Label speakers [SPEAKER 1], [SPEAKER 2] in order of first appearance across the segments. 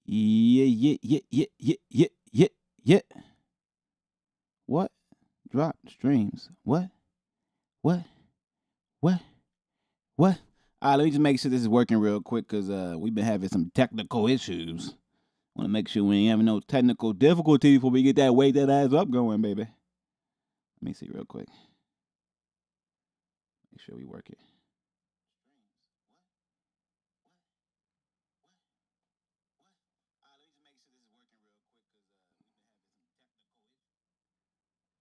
[SPEAKER 1] Yeah. What? Drop streams. What? What? What? What? All right, let me just make sure this is working real quick because we've been having some technical issues. Want to make sure we ain't having no technical difficulties before we get that wake that ass up going, baby. Let me see real quick. Make sure we work it.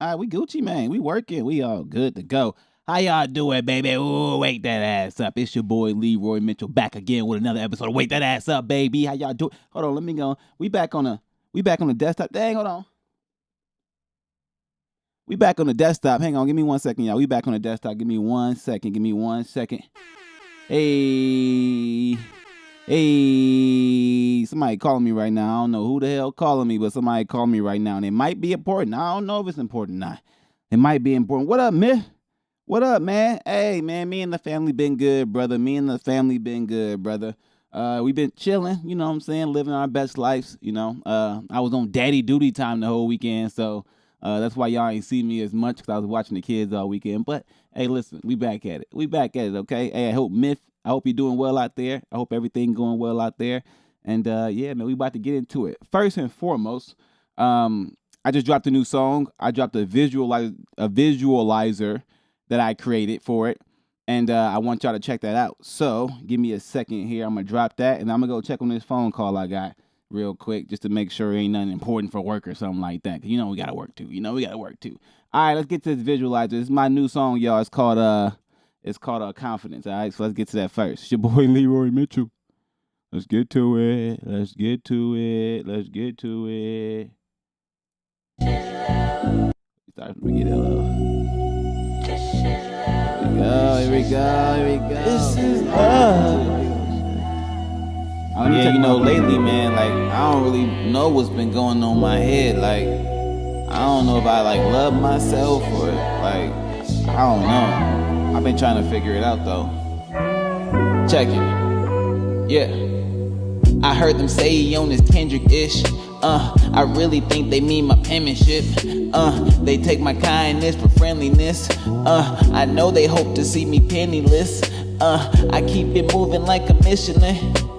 [SPEAKER 1] All right, we Gucci, man. We working. We all good to go. How y'all doing, baby? Ooh, wake that ass up. It's your boy Leroy Mitchell back again with another episode of Wake That Ass Up, baby. How y'all doing? Hold on, let me go. We back on the desktop. Dang, hold on. We back on the desktop. Hang on, give me 1 second, y'all. We back on the desktop. Give me 1 second. Give me 1 second. Hey, somebody calling me right now. I don't know who the hell calling me, but somebody calling me right now, and it might be important. I don't know if it's important or not. It might be important. What up, Myth? What up, man? Hey, man, me and the family been good, brother. We been chilling, you know what I'm saying, living our best lives, you know. I was on daddy duty time the whole weekend, so that's why y'all ain't see me as much because I was watching the kids all weekend. But, hey, listen, we back at it. Okay? Hey, I hope you're doing well out there. I hope everything going well out there. And, yeah, man, we about to get into it. First and foremost, I just dropped a new song. I dropped a visualizer that I created for it. And I want y'all to check that out. So give me a second here. I'm going to drop that. And I'm going to go check on this phone call I got real quick just to make sure it ain't nothing important for work or something like that. 'Cause you know we got to work too. All right, let's get to this visualizer. This is my new song, y'all. It's called Confidence. All right, so let's get to that first. It's your boy Leroy Mitchell. Let's get to it. Start from the hello. Here we go.
[SPEAKER 2] This is love.
[SPEAKER 1] Yeah, you know, lately, man, like, I don't really know what's been going on in my head. Like, I don't know if I, like, love myself or, like, I don't know. I've been trying to figure it out, though. Check it. Yeah. I heard them say he on his Kendrick-ish. I really think they mean my penmanship. They take my kindness for friendliness. I know they hope to see me penniless. I keep it moving like a Michelin.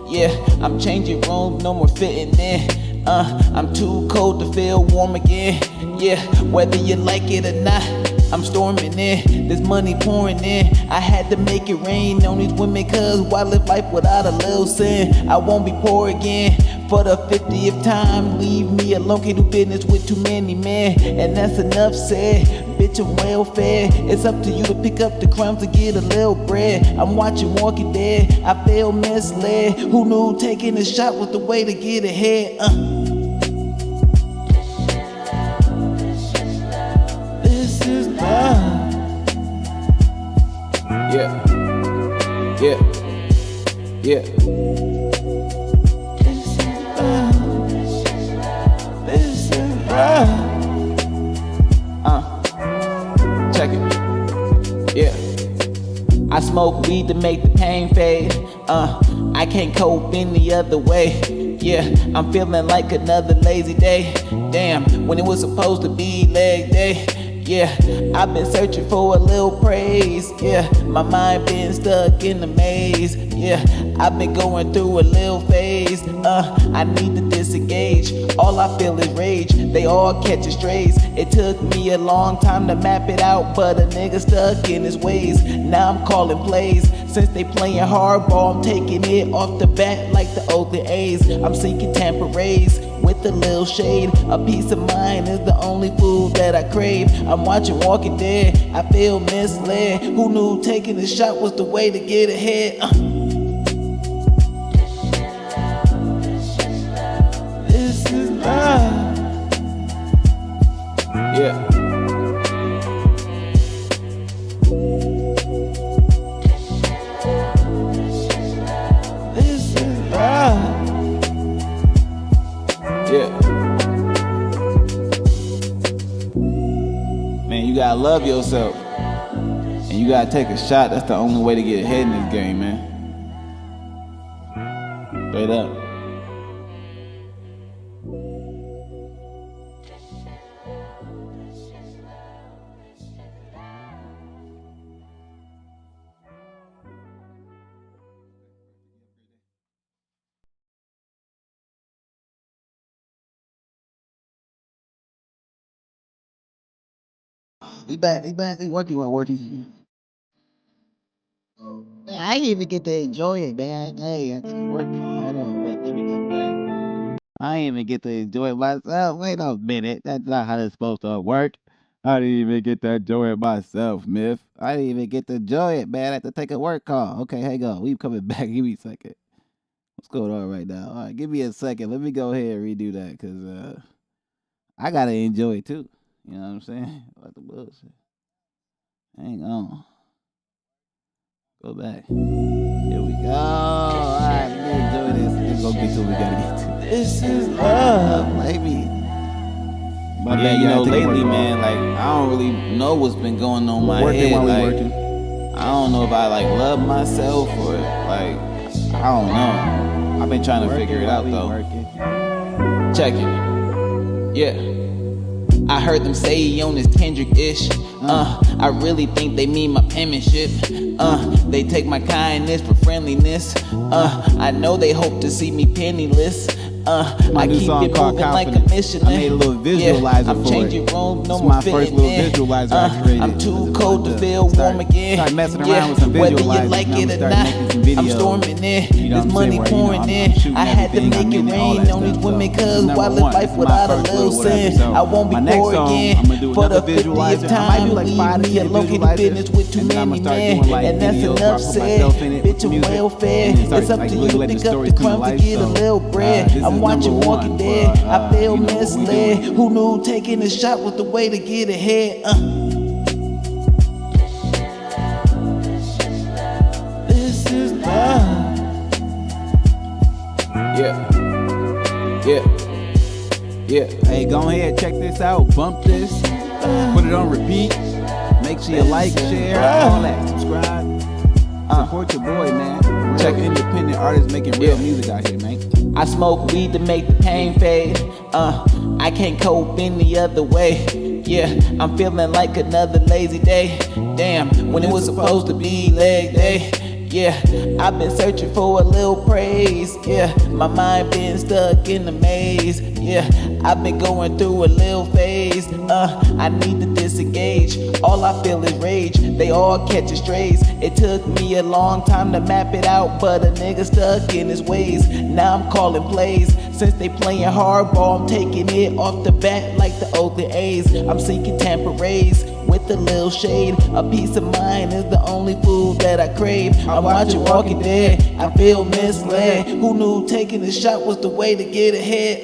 [SPEAKER 1] Yeah, I'm changing rooms, no more fitting in. I'm too cold to feel warm again. Yeah, whether you like it or not, I'm storming in, there's money pouring in. I had to make it rain on these women, cause why live life without a little sin? I won't be poor again for the 50th time. Leave me alone, can't do business with too many men. And that's enough said, bitch, I'm well fed. It's up to you to pick up the crumbs to get a little bread. I'm watching Walking Dead, I feel misled. Who knew taking a shot was the way to get ahead? This is love. Yeah. This is love. This is love. Check it. Yeah. I smoke weed to make the pain fade. I can't cope any other way. Yeah, I'm feeling like another lazy day. Damn, when it was supposed to be leg day. Yeah, I've been searching for a little praise. Yeah, my mind been stuck in the maze. Yeah, I've been going through a little phase. I need to disengage. All I feel is rage. They all catching strays. It took me a long time to map it out, but a nigga stuck in his ways. Now I'm calling plays. Since they playing hardball, I'm taking it off the bat like the Oakland A's. I'm seeking Tampa Rays with a little shade. A peace of mind is the only food that I crave. I'm watching Walking Dead, I feel misled. Who knew taking a shot was the way to get ahead? This is love. Yeah. This is love. Yeah. Man, you gotta love yourself. And you gotta take a shot. That's the only way to get ahead in this game, man. Straight up.
[SPEAKER 2] We back. We working. Man, I didn't even get to enjoy it, man. Hey, I just working. Hold on, wait, let me come back. I didn't even get to enjoy it myself. Wait a minute. That's not how it's supposed to work. I didn't even get to enjoy it myself, Myth. I didn't even get to enjoy it, man. I had to take a work call. Okay, hang on. We coming back. Give me a second. What's going on right now? All right, give me a second. Let me go ahead and redo that because I got to enjoy it too. You know what I'm saying? What the bullshit? Hang on. Go back. Here we go. All right, let me enjoy this. Let's go get to what we gotta get to. This is love, baby.
[SPEAKER 1] My bad, you know, lately, man, like I don't really know what's been going on in my head. Like, I don't know if I like love myself or like I don't know. I've been trying to figure it out though. Check it. Yeah. I heard them say he on his Kendrick-ish. I really think they mean my penmanship. They take my kindness for friendliness. I know they hope to see me penniless. I keep it moving like a Michelin.
[SPEAKER 2] I made a little visualizer
[SPEAKER 1] I'm
[SPEAKER 2] for
[SPEAKER 1] changing
[SPEAKER 2] it.
[SPEAKER 1] rooms, no
[SPEAKER 2] It's
[SPEAKER 1] more
[SPEAKER 2] my first
[SPEAKER 1] fitting
[SPEAKER 2] little
[SPEAKER 1] in.
[SPEAKER 2] visualizer I created.
[SPEAKER 1] I'm too cold to feel warm again.
[SPEAKER 2] Start messing around with some
[SPEAKER 1] whether
[SPEAKER 2] visualizers.
[SPEAKER 1] you like
[SPEAKER 2] Now
[SPEAKER 1] it
[SPEAKER 2] I'ma
[SPEAKER 1] or
[SPEAKER 2] start
[SPEAKER 1] not,
[SPEAKER 2] making some videos.
[SPEAKER 1] I'm storming in.
[SPEAKER 2] You know
[SPEAKER 1] This
[SPEAKER 2] what I'm
[SPEAKER 1] money
[SPEAKER 2] saying? Where,
[SPEAKER 1] pouring
[SPEAKER 2] I'm
[SPEAKER 1] in.
[SPEAKER 2] shooting
[SPEAKER 1] I had to
[SPEAKER 2] everything,
[SPEAKER 1] make
[SPEAKER 2] I'm
[SPEAKER 1] it
[SPEAKER 2] in all
[SPEAKER 1] rain
[SPEAKER 2] that
[SPEAKER 1] on these
[SPEAKER 2] stuff,
[SPEAKER 1] women,
[SPEAKER 2] so
[SPEAKER 1] cause
[SPEAKER 2] number
[SPEAKER 1] why live
[SPEAKER 2] one,
[SPEAKER 1] life
[SPEAKER 2] this is my
[SPEAKER 1] without a
[SPEAKER 2] first
[SPEAKER 1] little
[SPEAKER 2] little whatever.
[SPEAKER 1] sin?
[SPEAKER 2] So
[SPEAKER 1] I won't be
[SPEAKER 2] my next
[SPEAKER 1] poor
[SPEAKER 2] song,
[SPEAKER 1] again.
[SPEAKER 2] I'ma do
[SPEAKER 1] For the
[SPEAKER 2] another
[SPEAKER 1] 50th
[SPEAKER 2] visualizer. I
[SPEAKER 1] time,
[SPEAKER 2] might do like 5 to
[SPEAKER 1] leave me
[SPEAKER 2] 10
[SPEAKER 1] alone in
[SPEAKER 2] visualizers,
[SPEAKER 1] business with too
[SPEAKER 2] and then I'ma
[SPEAKER 1] many
[SPEAKER 2] start
[SPEAKER 1] men.
[SPEAKER 2] doing like
[SPEAKER 1] And that's
[SPEAKER 2] videos where I
[SPEAKER 1] enough
[SPEAKER 2] put
[SPEAKER 1] said.
[SPEAKER 2] myself in it with
[SPEAKER 1] Bitch,
[SPEAKER 2] the
[SPEAKER 1] I'm
[SPEAKER 2] music,
[SPEAKER 1] welfare.
[SPEAKER 2] and then start
[SPEAKER 1] It's up
[SPEAKER 2] like
[SPEAKER 1] to
[SPEAKER 2] really
[SPEAKER 1] you,
[SPEAKER 2] letting
[SPEAKER 1] pick
[SPEAKER 2] the
[SPEAKER 1] up
[SPEAKER 2] stories
[SPEAKER 1] the
[SPEAKER 2] come to
[SPEAKER 1] crumbs to
[SPEAKER 2] life.
[SPEAKER 1] get a
[SPEAKER 2] So
[SPEAKER 1] little bread.
[SPEAKER 2] this is
[SPEAKER 1] I'm watching
[SPEAKER 2] number
[SPEAKER 1] Walking
[SPEAKER 2] one
[SPEAKER 1] Dead.
[SPEAKER 2] for
[SPEAKER 1] I feel
[SPEAKER 2] you know what we
[SPEAKER 1] misled.
[SPEAKER 2] doing.
[SPEAKER 1] Who knew taking a shot was the way to get ahead? This is love. Yeah.
[SPEAKER 2] Hey, go ahead, check this out. Bump this. Put it on repeat. Make sure you like, share, all that. Subscribe. Support your boy, man. Check independent artists making real music out here, man.
[SPEAKER 1] I smoke weed to make the pain fade. I can't cope any other way. Yeah, I'm feeling like another lazy day. Damn, when it was supposed to be leg day. Yeah, I've been searching for a little praise. Yeah, my mind been stuck in the maze. Yeah, I've been going through a little phase. I need to disengage. All I feel is rage. They all catching strays. It took me a long time to map it out, but a nigga stuck in his ways. Now I'm calling plays. Since they playing hardball, I'm taking it off the bat like the Oakland A's. I'm seeking Tampa Rays with a little shade. A peace of mind is the only food that I crave. I'm watching Walking Dead. I feel misled. Who knew taking a shot was the way to get ahead?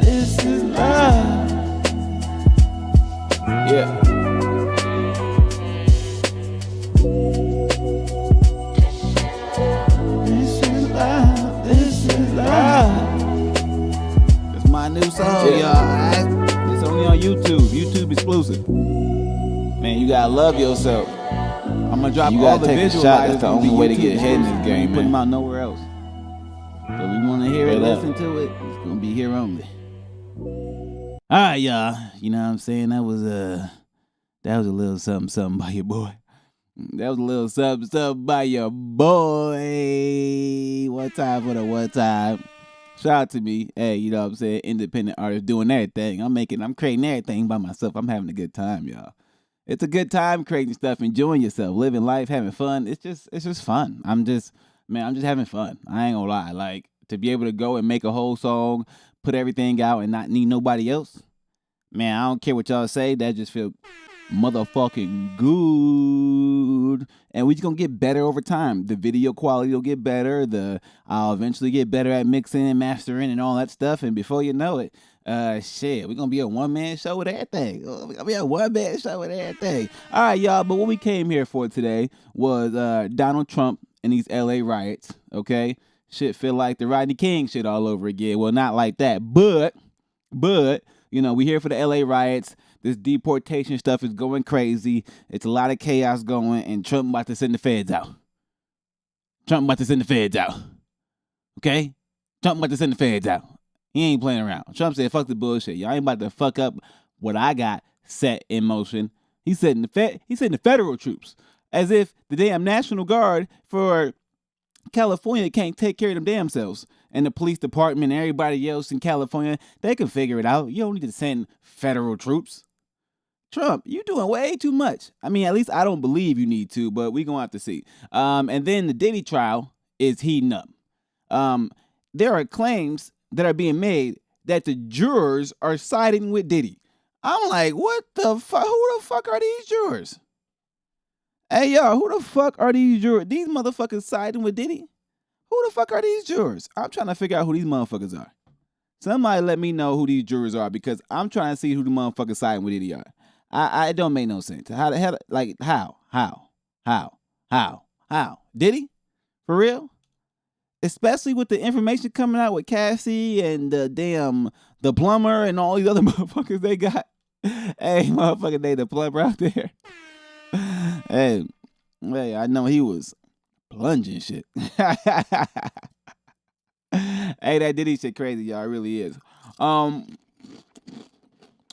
[SPEAKER 1] This is love. Yeah. This is love.
[SPEAKER 2] It's my new song, y'all. It's only on YouTube. YouTube exclusive.
[SPEAKER 1] Man, you gotta love yourself.
[SPEAKER 2] I'm gonna drop
[SPEAKER 1] You
[SPEAKER 2] all
[SPEAKER 1] gotta
[SPEAKER 2] the
[SPEAKER 1] take a
[SPEAKER 2] visualizers.
[SPEAKER 1] shot. That's the
[SPEAKER 2] gonna be
[SPEAKER 1] only way to
[SPEAKER 2] YouTube
[SPEAKER 1] get ahead in this
[SPEAKER 2] exclusive.
[SPEAKER 1] game,
[SPEAKER 2] Put them
[SPEAKER 1] man.
[SPEAKER 2] out nowhere else. So if we want to hear it,
[SPEAKER 1] Straight up.
[SPEAKER 2] listen to it. It's gonna be here only. All right, y'all. You know what I'm saying? That was a little something by your boy. That was a little something by your boy. One time for the one time. Shout out to me. Hey, you know what I'm saying? Independent artist doing everything. I'm creating everything by myself. I'm having a good time, y'all. It's a good time creating stuff, enjoying yourself, living life, having fun. It's just fun. I'm just having fun. I ain't gonna lie. Like, to be able to go and make a whole song, put everything out and not need nobody else. Man, I don't care what y'all say. That just feel motherfucking good. And we just gonna get better over time. The video quality will get better. I'll eventually get better at mixing and mastering and all that stuff. And before you know it, we're gonna be a one-man show with everything. We're gonna be a one-man show with everything. All right, y'all, but what we came here for today was Donald Trump and these LA riots, okay? Shit feel like the Rodney King shit all over again. Well, not like that, but you know, we here for the LA riots. This deportation stuff is going crazy. It's a lot of chaos going, and Trump about to send the feds out. Okay? Trump about to send the feds out. He ain't playing around. Trump said, fuck the bullshit. Y'all ain't about to fuck up what I got set in motion. He's sending the federal troops. As if the damn National Guard for California can't take care of them damn selves. And the police department and everybody else in California, they can figure it out. You don't need to send federal troops. Trump, you doing way too much. I mean, at least I don't believe you need to, but we gonna have to see. And then the Diddy trial is heating up. There are claims that are being made that the jurors are siding with Diddy. I'm like, what the fuck? Who the fuck are these jurors? Hey, y'all, who the fuck are these jurors? These motherfuckers siding with Diddy? Who the fuck are these jurors? I'm trying to figure out who these motherfuckers are. Somebody let me know who these jurors are because I'm trying to see who the motherfuckers siding with Diddy are. It don't make no sense. How the hell, like, how? Diddy? For real? Especially with the information coming out with Cassie and the plumber and all these other motherfuckers they got. Hey, motherfucker, they the plumber out there. Hey, I know he was plunging shit. Hey, that Diddy shit crazy, y'all. It really is.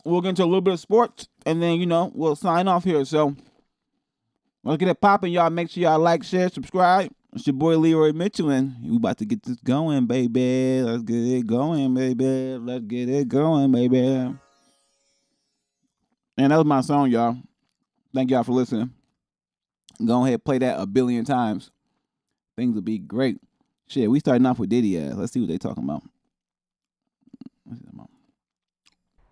[SPEAKER 2] We'll get into a little bit of sports, and then, we'll sign off here. So, let's get it popping, y'all. Make sure y'all like, share, subscribe. It's your boy Leroy Mitchell, and we about to get this going, baby. Let's get it going, baby. Let's get it going, baby. And that was my song, y'all. Thank y'all for listening. Go ahead, play that a billion times. Things will be great. Shit, we starting off with Diddy. Let's see what they talking about.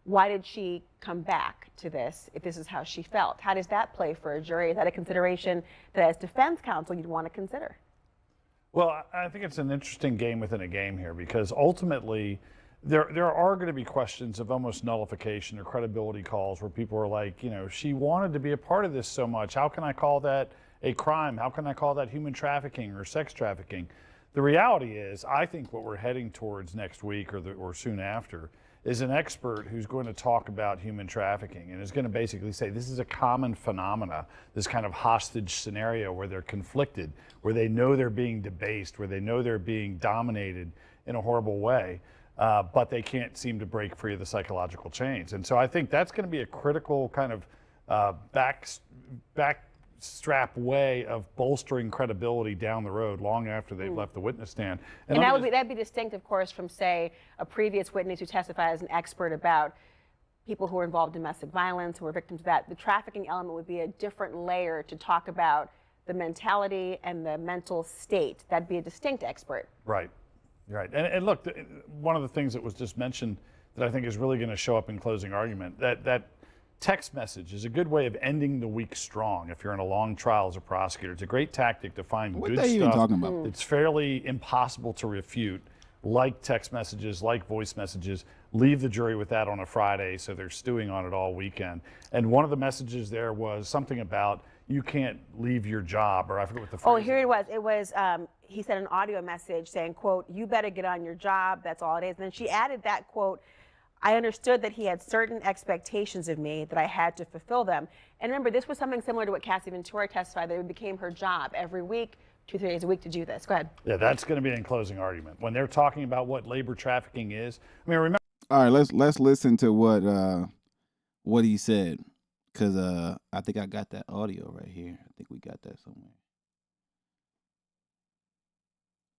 [SPEAKER 3] Why did she come back to this if this is how she felt? How does that play for a jury? Is that a consideration that as defense counsel you'd want to consider?
[SPEAKER 4] Well, I think it's an interesting game within a game here because ultimately there are going to be questions of almost nullification or credibility calls where people are like, she wanted to be a part of this so much. How can I call that a crime? How can I call that human trafficking or sex trafficking? The reality is, I think what we're heading towards next week or soon after is an expert who's going to talk about human trafficking and is going to basically say this is a common phenomena, this kind of hostage scenario where they're conflicted, where they know they're being debased, where they know they're being dominated in a horrible way, but they can't seem to break free of the psychological chains. And so I think that's going to be a critical kind of backstrap way of bolstering credibility down the road long after they've left the witness stand.
[SPEAKER 3] And that'd be distinct, of course, from, say, a previous witness who testified as an expert about people who were involved in domestic violence, who were victims of that. The trafficking element would be a different layer to talk about the mentality and the mental state. That'd be a distinct expert.
[SPEAKER 4] Right. And look, one of the things that was just mentioned that I think is really going to show up in closing argument, that text message is a good way of ending the week strong if you're in a long trial as a prosecutor. It's a great tactic to find
[SPEAKER 2] what
[SPEAKER 4] good
[SPEAKER 2] they
[SPEAKER 4] stuff
[SPEAKER 2] even talking about?
[SPEAKER 4] It's fairly impossible to refute, like text messages, like voice messages. Leave the jury with that on a Friday so they're stewing on it all weekend. And one of the messages there was something about you can't leave your job, or I forget what the phrase.
[SPEAKER 3] Oh, here it was. It was, he sent an audio message saying, quote, "You better get on your job. That's all it is." And then she added that, quote, "I understood that he had certain expectations of me, that I had to fulfill them." And remember, this was something similar to what Cassie Ventura testified, that it became her job every week, 2-3 days a week to do this. Go ahead.
[SPEAKER 4] Yeah, that's going to be in closing argument. When they're talking about what labor trafficking is, I mean, remember.
[SPEAKER 2] All right, let's listen to what he said, because I think I got that audio right here. I think we got that somewhere.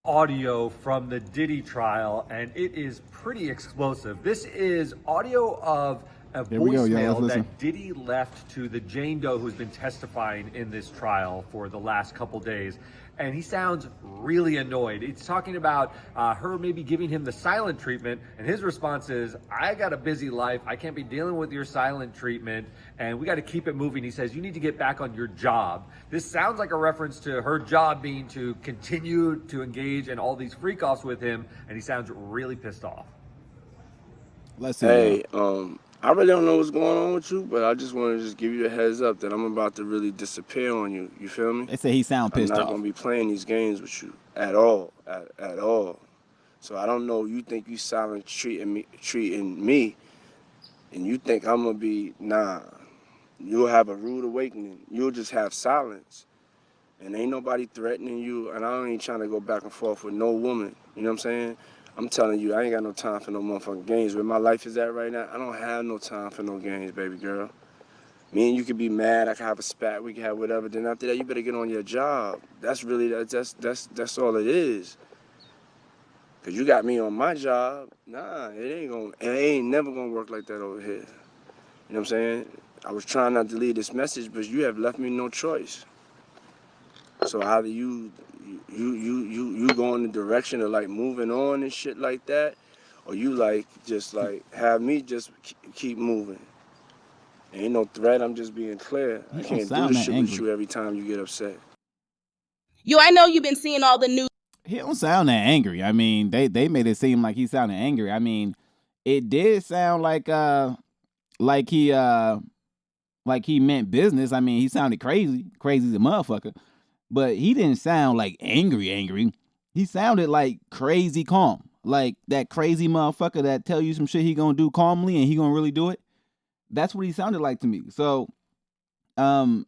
[SPEAKER 5] Audio from the Diddy trial, and it is pretty explosive. This is audio of a voicemail that Diddy left to the Jane Doe who's been testifying in this trial for the last couple days. And he sounds really annoyed. He's talking about her maybe giving him the silent treatment, and his response is, "I got a busy life. I can't be dealing with your silent treatment, and we got to keep it moving." He says, "You need to get back on your job." This sounds like a reference to her job being to continue to engage in all these freak-offs with him, and he sounds really pissed off.
[SPEAKER 2] Let's see.
[SPEAKER 6] Hey, I really don't know what's going on with you, but I just want to just give you a heads up that I'm about to really disappear on you. You feel me?
[SPEAKER 2] They say he sound pissed off.
[SPEAKER 6] I'm not going to be playing these games with you at all, at all. So I don't know. You think you silent treating me, and you think I'm going to be, nah. You'll have a rude awakening. You'll just have silence. And ain't nobody threatening you, and I ain't trying to go back and forth with no woman. You know what I'm saying? I'm telling you, I ain't got no time for no motherfucking games. Where my life is at right now, I don't have no time for no games, baby girl. Me and you could be mad. I could have a spat. We could have whatever. Then after that, you better get on your job. That's really that's all it is. Cause you got me on my job. Nah, it ain't never gonna work like that over here. You know what I'm saying? I was trying not to leave this message, but you have left me no choice. So either you go in the direction of like moving on and shit like that, or you like just like have me just keep moving. Ain't no threat. I'm just being clear. I can't do this shit with you every time you get upset.
[SPEAKER 7] Yo, I know you've been seeing all the news.
[SPEAKER 2] He don't sound that angry. I mean, they made it seem like he sounded angry. I mean, it did sound like he meant business. I mean, he sounded crazy as a motherfucker, but he didn't sound like angry. He sounded like crazy calm, like that crazy motherfucker that tell you some shit he gonna do calmly and he gonna really do it. That's what he sounded like to me. So, I'm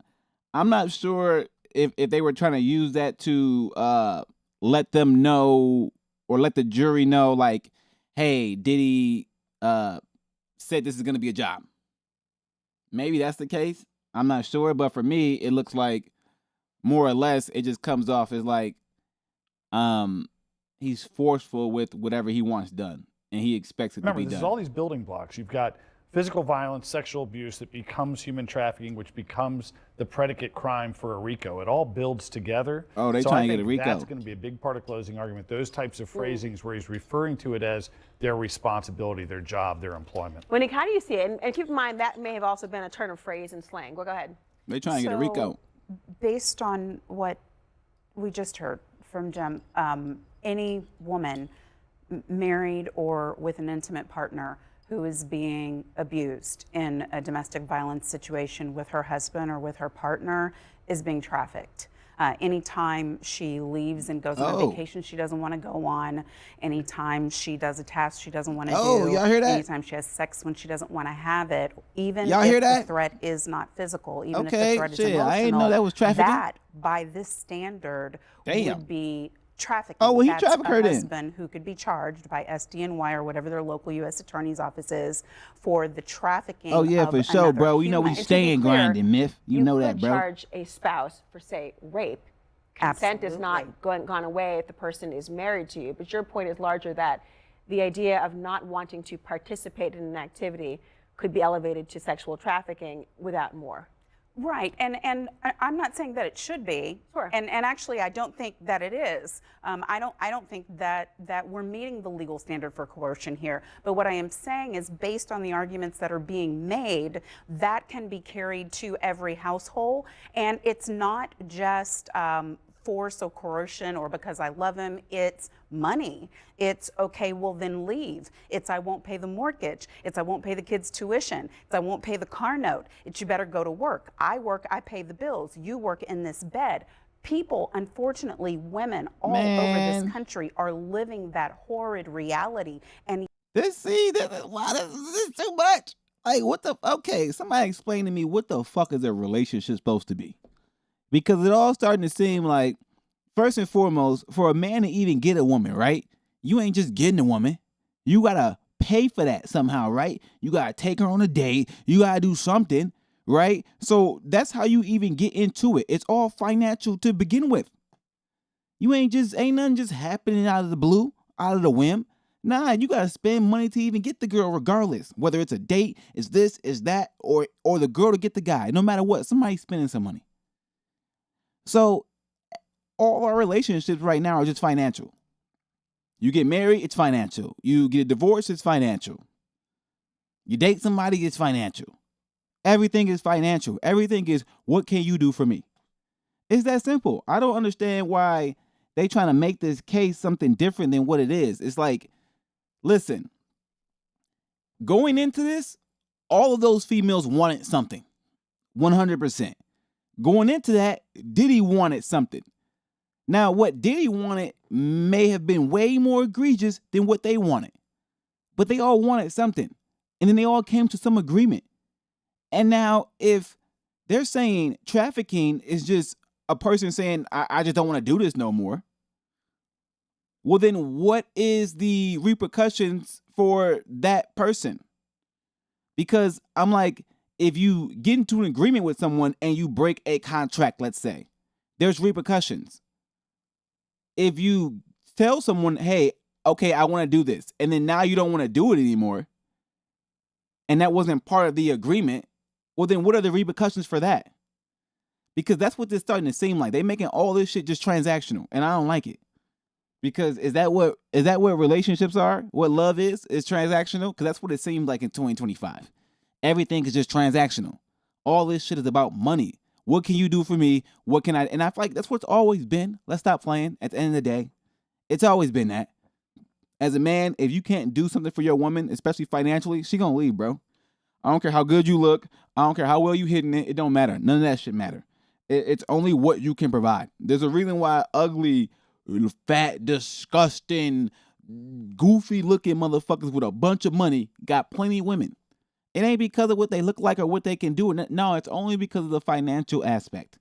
[SPEAKER 2] not sure if they were trying to use that to let them know or let the jury know, like, hey, Diddy said this is gonna be a job. Maybe that's the case. I'm not sure, but for me, it looks like more or less it just comes off as like he's forceful with whatever he wants done, and he expects it to be done.
[SPEAKER 4] Remember, this is all these building blocks. You've got physical violence, sexual abuse that becomes human trafficking, which becomes the predicate crime for a RICO. It all builds together.
[SPEAKER 2] Oh, they trying to get a RICO.
[SPEAKER 4] That's going to be a big part of closing argument. Those types of phrasings where he's referring to it as their responsibility, their job, their employment.
[SPEAKER 3] Monique, how do you see it? And keep in mind that may have also been a turn of phrase and slang. Well, go ahead.
[SPEAKER 2] They trying to get a RICO.
[SPEAKER 8] Based on what we just heard from Jim, any woman married or with an intimate partner who is being abused in a domestic violence situation with her husband or with her partner is being trafficked. Anytime she leaves and goes on a vacation she doesn't want to go on, anytime she does a task she doesn't want to do,
[SPEAKER 2] y'all hear that?
[SPEAKER 8] anytime she has sex when she doesn't want to have it, even
[SPEAKER 2] y'all
[SPEAKER 8] if
[SPEAKER 2] hear
[SPEAKER 8] the
[SPEAKER 2] that?
[SPEAKER 8] threat is not physical, even if
[SPEAKER 2] Okay,
[SPEAKER 8] the threat is
[SPEAKER 2] shit,
[SPEAKER 8] emotional,
[SPEAKER 2] I didn't know that was trafficking.
[SPEAKER 8] that by this standard would be trafficking.
[SPEAKER 2] Oh, well, he
[SPEAKER 8] That's
[SPEAKER 2] trafficked her
[SPEAKER 8] a
[SPEAKER 2] then.
[SPEAKER 8] husband who could be charged by SDNY or whatever their local U.S. Attorney's office is for the trafficking.
[SPEAKER 2] Oh yeah,
[SPEAKER 8] of
[SPEAKER 2] for sure,
[SPEAKER 8] another
[SPEAKER 2] bro. You know
[SPEAKER 8] human.
[SPEAKER 2] we staying grinding, myth. You know that, bro.
[SPEAKER 3] You could charge a spouse for, say, rape. Consent is not gone away if the person is married to you. But your point is larger, that the idea of not wanting to participate in an activity could be elevated to sexual trafficking without more.
[SPEAKER 8] Right, and I'm not saying that it should be,
[SPEAKER 3] Sure.
[SPEAKER 8] and actually I don't think that it is. I don't think that we're meeting the legal standard for coercion here. But what I am saying is, based on the arguments that are being made, that can be carried to every household, and it's not just force or coercion or because I love him. It's money. It's okay, well then leave. It's I won't pay the mortgage. It's I won't pay the kids' tuition. It's I won't pay the car note. It's you better go to work. I work, I pay the bills. You work in this bed. People, unfortunately, women all over this country are living that horrid reality. And
[SPEAKER 2] this is too much. Like, what the? Okay, somebody explain to me what the fuck is a relationship supposed to be? Because it all starting to seem like, first and foremost, for a man to even get a woman, right? You ain't just getting a woman. You gotta pay for that somehow, right? You gotta take her on a date. You gotta do something, right? So that's how you even get into it. It's all financial to begin with. You ain't nothing just happening out of the blue, out of the whim. Nah, you gotta spend money to even get the girl, regardless. Whether it's a date, is this, is that, or the girl to get the guy. No matter what, somebody's spending some money. So all our relationships right now are just financial. You get married, it's financial. You get a divorce, it's financial. You date somebody, it's financial. Everything is financial. Everything is, what can you do for me? It's that simple. I don't understand why they trying to make this case something different than what it is. It's like, listen, going into this, all of those females wanted something. 100%. Going into that, Diddy wanted something. Now, what Diddy wanted may have been way more egregious than what they wanted. But they all wanted something. And then they all came to some agreement. And now, if they're saying trafficking is just a person saying, I just don't want to do this no more, well, then what is the repercussions for that person? Because I'm like, if you get into an agreement with someone and you break a contract, let's say, there's repercussions. If you tell someone, hey, okay, I want to do this, and then now you don't want to do it anymore, and that wasn't part of the agreement, well, then what are the repercussions for that? Because that's what it's starting to seem like. They're making all this shit just transactional, and I don't like it. Because is that what relationships are? What love is transactional? Because that's what it seems like in 2025. Everything is just transactional. All this shit is about money. What can you do for me? What can I? And I feel like that's what it's always been. Let's stop playing. At the end of the day, it's always been that. As a man, if you can't do something for your woman, especially financially, she gonna leave, bro. I don't care how good you look. I don't care how well you hitting it. It don't matter. None of that shit matter. It's only what you can provide. There's a reason why ugly, fat, disgusting, goofy-looking motherfuckers with a bunch of money got plenty of women. It ain't because of what they look like or what they can do. No, it's only because of the financial aspect.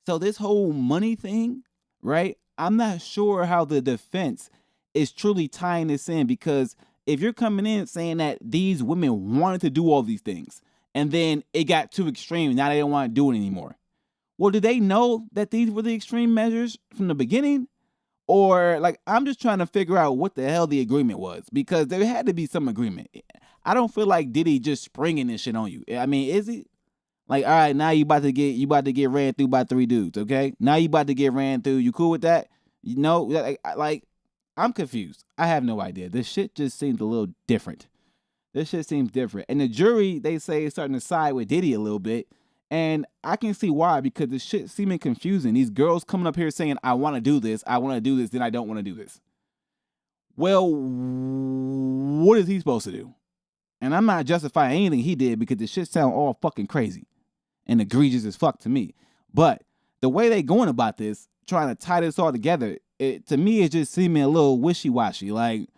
[SPEAKER 2] So this whole money thing, right? I'm not sure how the defense is truly tying this in, because if you're coming in saying that these women wanted to do all these things and then it got too extreme, now they don't want to do it anymore. Well, did they know that these were the extreme measures from the beginning? Or, like, I'm just trying to figure out what the hell the agreement was, because there had to be some agreement. I don't feel like Diddy just springing this shit on you. I mean, is it? Like, all right, now you about to get ran through by 3 dudes, okay? Now you about to get ran through. You cool with that? You know, like I'm confused. I have no idea. This shit just seems a little different. This shit seems different. And the jury, they say, is starting to side with Diddy a little bit. And I can see why, because the shit seeming confusing. These girls coming up here saying, I want to do this, then I don't want to do this. Well, what is he supposed to do? And I'm not justifying anything he did, because the shit sound all fucking crazy and egregious as fuck to me. But the way they going about this, trying to tie this all together, to me, it just seeming a little wishy-washy. Like,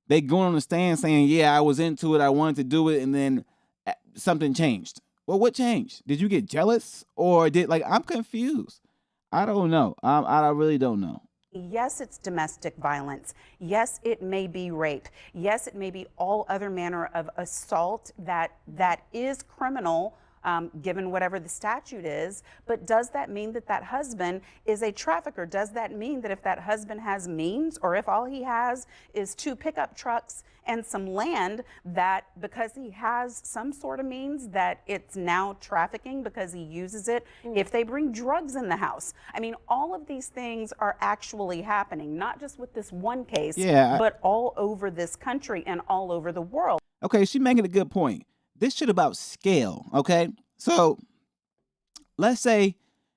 [SPEAKER 2] they going on the stand saying, yeah, I was into it, I wanted to do it, and then something changed. Well, what changed? Did you get jealous? Or I'm confused. I don't know. I really don't know.
[SPEAKER 8] Yes, it's domestic violence. Yes, it may be rape. Yes, it may be all other manner of assault that is criminal, given whatever the statute is. But does that mean that that husband is a trafficker? Does that mean that if that husband has means, or if all he has is 2 pickup trucks and some land, that because he has some sort of means, that it's now trafficking because he uses it? If they bring drugs in the house, I mean, all of these things are actually happening, not just with this one case, but all over this country and all over the world.
[SPEAKER 2] Okay, she's making a good point. This shit about scale, okay? So let's say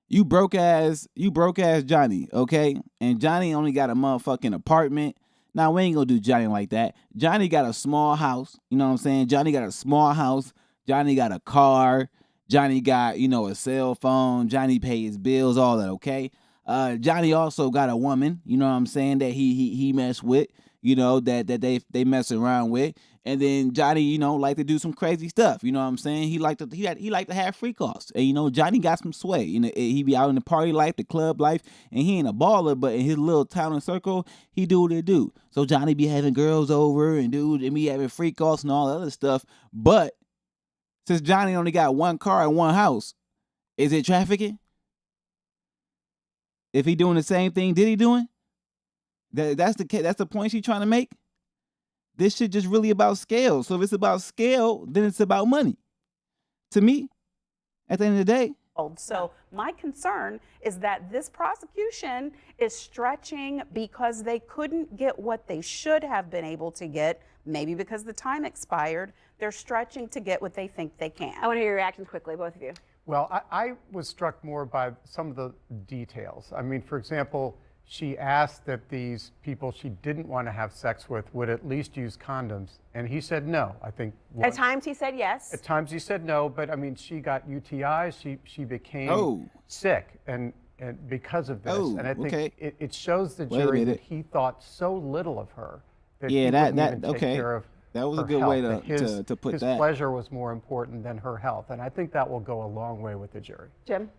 [SPEAKER 2] you broke ass Johnny, okay? And Johnny only got a motherfucking apartment. Now, we ain't gonna do Johnny like that. Johnny got a small house, you know what I'm saying? Johnny got a small house. Johnny got a car. Johnny got, a cell phone. Johnny paid his bills, all that, okay? Johnny also got a woman, you know what I'm saying, that he messed with, that they mess around with. And then Johnny, like to do some crazy stuff. You know what I'm saying? He liked to have free calls. And Johnny got some sway. He be out in the party life, the club life, and he ain't a baller, but in his little town and circle, he do what he do. So Johnny be having girls over and be having free calls and all that other stuff. But since Johnny only got 1 car and 1 house, is it trafficking? If he doing the same thing Diddy doing? That's the point she's trying to make? This shit just really about scale. So if it's about scale, then it's about money. To me, at the end of the day.
[SPEAKER 8] So my concern is that this prosecution is stretching because they couldn't get what they should have been able to get, maybe because the time expired. They're stretching to get what they think they can.
[SPEAKER 3] I want to hear your reactions quickly, both of you.
[SPEAKER 9] Well, I was struck more by some of the details. I mean, for example, she asked that these people she didn't want to have sex with would at least use condoms, and he said no. I think
[SPEAKER 3] at times he said yes.
[SPEAKER 9] At times he said no, but I mean, she got UTIs. She became sick, and because of this, and I think it shows the jury that he thought so little of her that he wouldn't even take care of.
[SPEAKER 2] That was a good way to put that.
[SPEAKER 9] His pleasure was more important than her health, and I think that will go a long way with the jury.
[SPEAKER 3] Jim?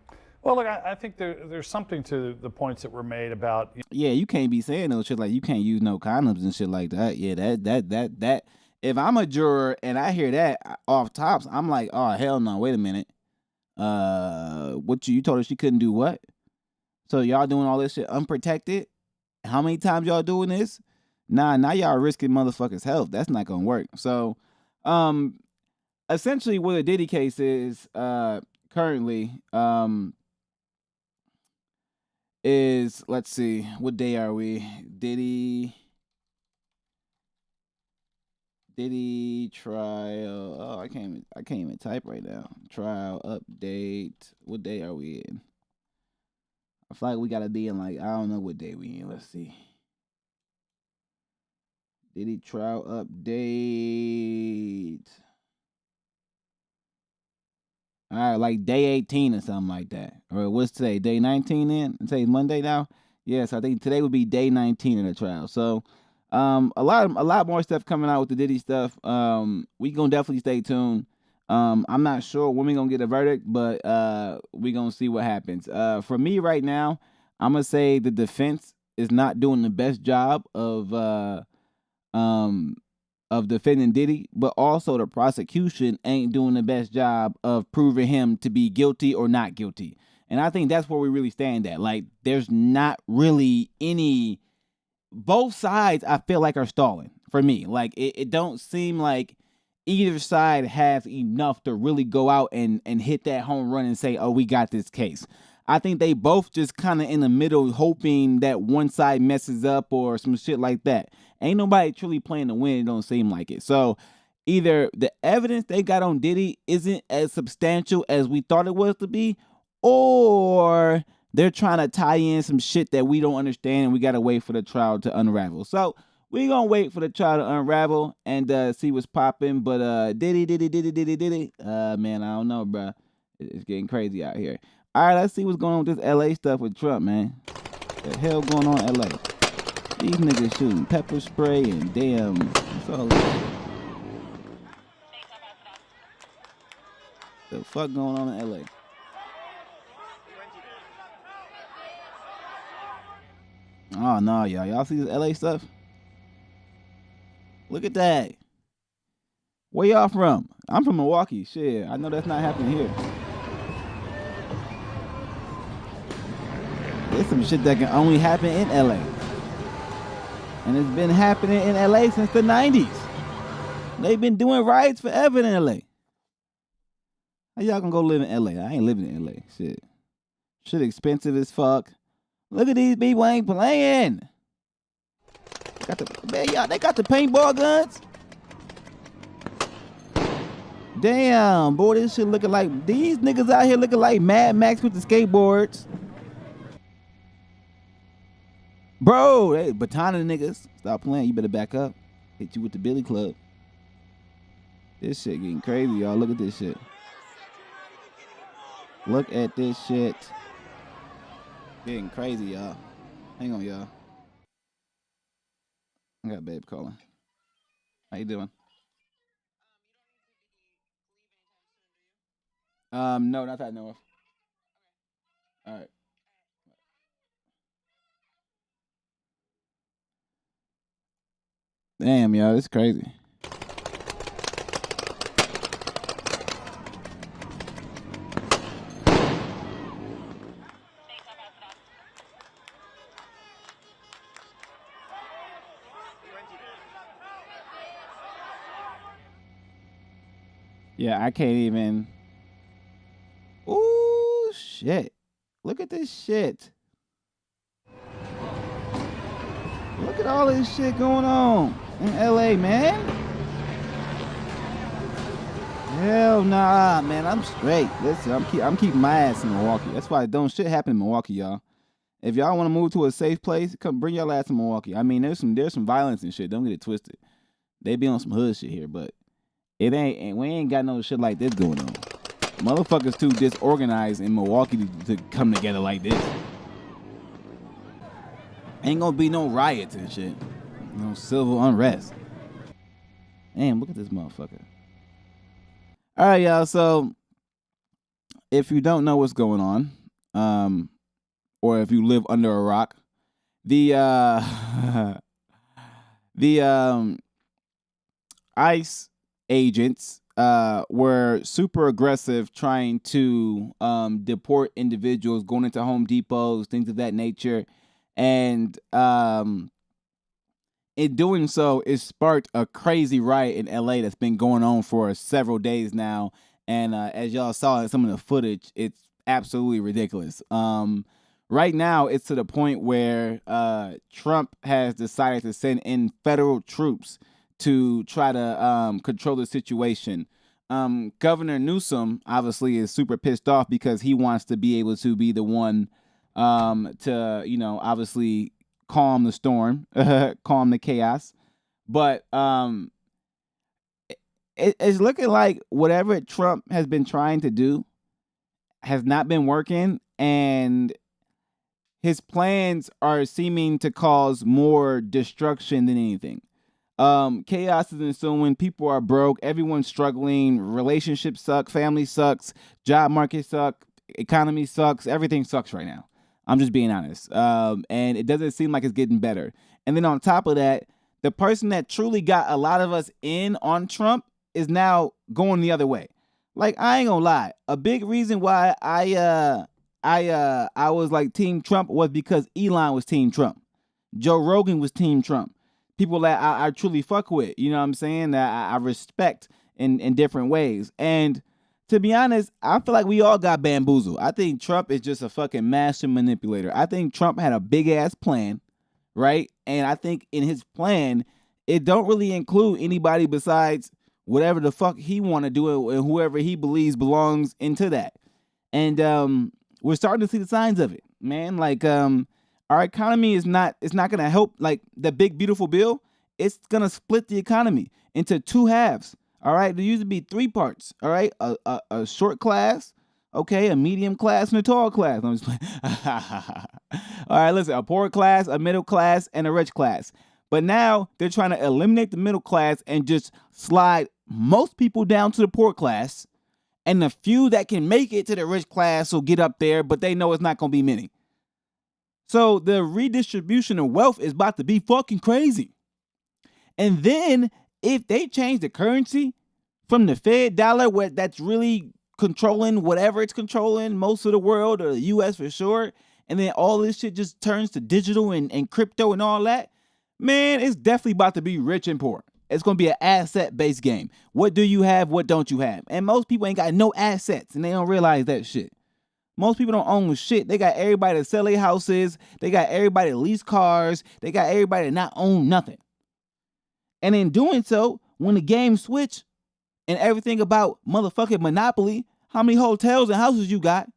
[SPEAKER 4] Well, look, I think there's something to the points that were made about.
[SPEAKER 2] Yeah, you can't be saying no shit like you can't use no condoms and shit like that. Yeah, that if I'm a juror and I hear that off tops, I'm like, oh hell no, wait a minute. What you told her she couldn't do what? So y'all doing all this shit unprotected? How many times y'all doing this? Nah, now y'all risking motherfuckers' health. That's not gonna work. So, essentially, what a Diddy case is currently is, let's see, what day are we? Diddy trial. Oh, I can't even type right now. Trial update. What day are we in? I feel like we gotta be in, like, I don't know what day we in. Let's see. Diddy trial update. All right, like day 18 or something like that. Or what's today? Day 19 then? Today's Monday now? Yes, I think today would be day 19 of the trial. So a lot more stuff coming out with the Diddy stuff. We gonna definitely stay tuned. I'm not sure when we gonna get a verdict, but we gonna see what happens. For me right now, I'm gonna say the defense is not doing the best job of defending Diddy, but also the prosecution ain't doing the best job of proving him to be guilty or not guilty. And I think that's where we really stand at. Like, there's not really any. Both sides, I feel like, are stalling for me. Like, it don't seem like either side has enough to really go out and hit that home run and say, oh, we got this case. I think they both just kind of in the middle, hoping that one side messes up or some shit like that. Ain't nobody truly playing to win. It don't seem like it. So either the evidence they got on Diddy isn't as substantial as we thought it was to be, or they're trying to tie in some shit that we don't understand and we got to wait for the trial to unravel. So we're going to wait for the trial to unravel and see what's popping. But Diddy. Man, I don't know, bro. It's getting crazy out here. All right, let's see what's going on with this LA stuff with Trump, man. What the hell going on in LA? These niggas shooting pepper spray and damn. What's all this shit? The fuck going on in LA? Oh no, y'all. Y'all see this LA stuff? Look at that. Where y'all from? I'm from Milwaukee. Shit, I know that's not happening here. There's some shit that can only happen in LA. And it's been happening in LA since the 90s. They've been doing riots forever in LA. How y'all gonna go live in LA? I ain't living in LA. Shit expensive as fuck. Look at these people ain't playing. They got the paintball guns. Damn, boy, this shit looking like, these niggas out here looking like Mad Max with the skateboards. Bro, they batoning niggas. Stop playing. You better back up. Hit you with the Billy Club. This shit getting crazy, y'all. Look at this shit. Look at this shit. Getting crazy, y'all. Hang on, y'all. I got babe calling. How you doing? No, not that I know of. All right. Damn, y'all, this is crazy. Yeah, I can't even. Ooh, shit. Look at this shit. Look at all this shit going on in LA, man. Hell nah, man. I'm straight. Listen, I'm keeping my ass in Milwaukee. That's why don't shit happen in Milwaukee, y'all. If y'all want to move to a safe place, come bring your ass to Milwaukee. I mean, there's some violence and shit. Don't get it twisted. They be on some hood shit here, but it ain't. We ain't got no shit like this going on. Motherfuckers too disorganized in Milwaukee to come together like this. Ain't gonna be no riots and shit. No civil unrest. Damn, look at this motherfucker. All right, y'all. So, if you don't know what's going on, or if you live under a rock, the ICE agents were super aggressive trying to deport individuals going into Home Depots, things of that nature. And in doing so, it sparked a crazy riot in LA that's been going on for several days now. And as y'all saw in some of the footage, it's absolutely ridiculous. Right now, it's to the point where Trump has decided to send in federal troops to try to control the situation. Governor Newsom obviously is super pissed off because he wants to be able to be the one to, obviously calm the storm, calm the chaos. But it's looking like whatever Trump has been trying to do has not been working, and his plans are seeming to cause more destruction than anything. Chaos is ensuing. People are broke. Everyone's struggling. Relationships suck. Family sucks. Job market sucks. Economy sucks. Everything sucks right now. I'm just being honest. And it doesn't seem like it's getting better. And then on top of that, the person that truly got a lot of us in on Trump is now going the other way. Like, I ain't gonna lie. A big reason why I was like Team Trump was because Elon was Team Trump. Joe Rogan was Team Trump. People that I truly fuck with, you know what I'm saying? That I respect in different ways. And to be honest, I feel like we all got bamboozled. I think Trump is just a fucking master manipulator. I think Trump had a big ass plan, right? And I think in his plan, it don't really include anybody besides whatever the fuck he want to do and whoever he believes belongs into that. And we're starting to see the signs of it, man. Like, our economy is not, it's not going to help. Like the big, beautiful bill, it's going to split the economy into two halves. All right. There used to be three parts. All right. A short class. Okay. A medium class and a tall class. I'm just playing. All right. Listen, a poor class, a middle class, and a rich class. But now they're trying to eliminate the middle class and just slide most people down to the poor class. And the few that can make it to the rich class will get up there, but they know it's not going to be many. So the redistribution of wealth is about to be fucking crazy. And then if they change the currency from the Fed dollar, where that's really controlling whatever it's controlling, most of the world or the US for sure, and then all this shit just turns to digital and crypto and all that, man, it's definitely about to be rich and poor. It's going to be an asset-based game. What do you have? What don't you have? And most people ain't got no assets, and they don't realize that shit. Most people don't own shit. They got everybody to sell their houses. They got everybody to lease cars. They got everybody to not own nothing. And in doing so, when the game switch and everything about motherfucking monopoly, how many hotels and houses you got,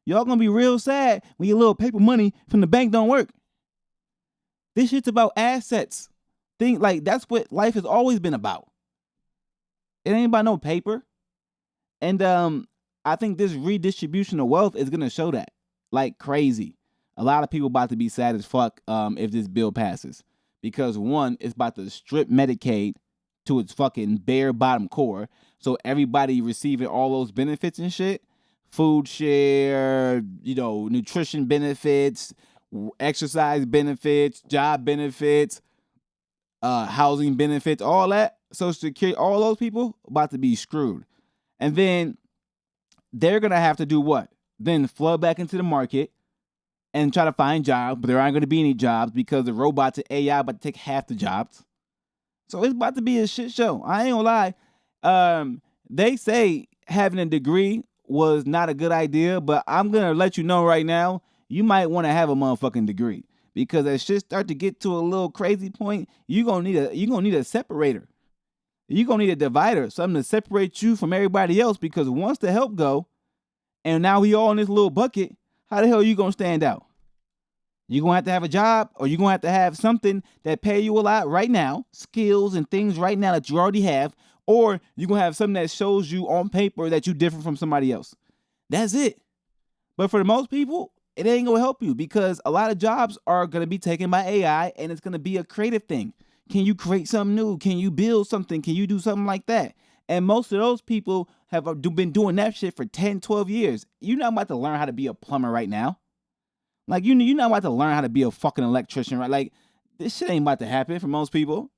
[SPEAKER 2] y'all gonna be real sad when your little paper money from the bank don't work. This shit's about assets. That's what life has always been about. It ain't about no paper. And I think this redistribution of wealth is gonna show that like crazy. A lot of people about to be sad as fuck if this bill passes. Because one, it's about to strip Medicaid to its fucking bare bottom core. So everybody receiving all those benefits and shit, food share, nutrition benefits, exercise benefits, job benefits, housing benefits, all that, Social Security, all those people about to be screwed. And then they're going to have to do what? Then flood back into the market and try to find jobs, but there aren't going to be any jobs because the robots and AI about to take half the jobs. So it's about to be a shit show. I ain't gonna lie. They say having a degree was not a good idea, but I'm going to let you know right now, you might want to have a motherfucking degree. Because as shit start to get to a little crazy point, you're gonna need a separator. You're gonna need a divider, something to separate you from everybody else. Because once the help go, and now we all in this little bucket, how the hell are you gonna stand out? You're gonna have to have a job, or you're gonna have to have something that pay you a lot right now, skills and things right now that you already have, or you're gonna have something that shows you on paper that you're different from somebody else. That's it. But for the most people, it ain't gonna help you because a lot of jobs are gonna be taken by AI and it's gonna be a creative thing. Can you create something new? Can you build something? Can you do something like that? And most of those people have been doing that shit for 10, 12 years. You're not about to learn how to be a plumber right now. Like, you're not about to learn how to be a fucking electrician, right? Like, this shit ain't about to happen for most people.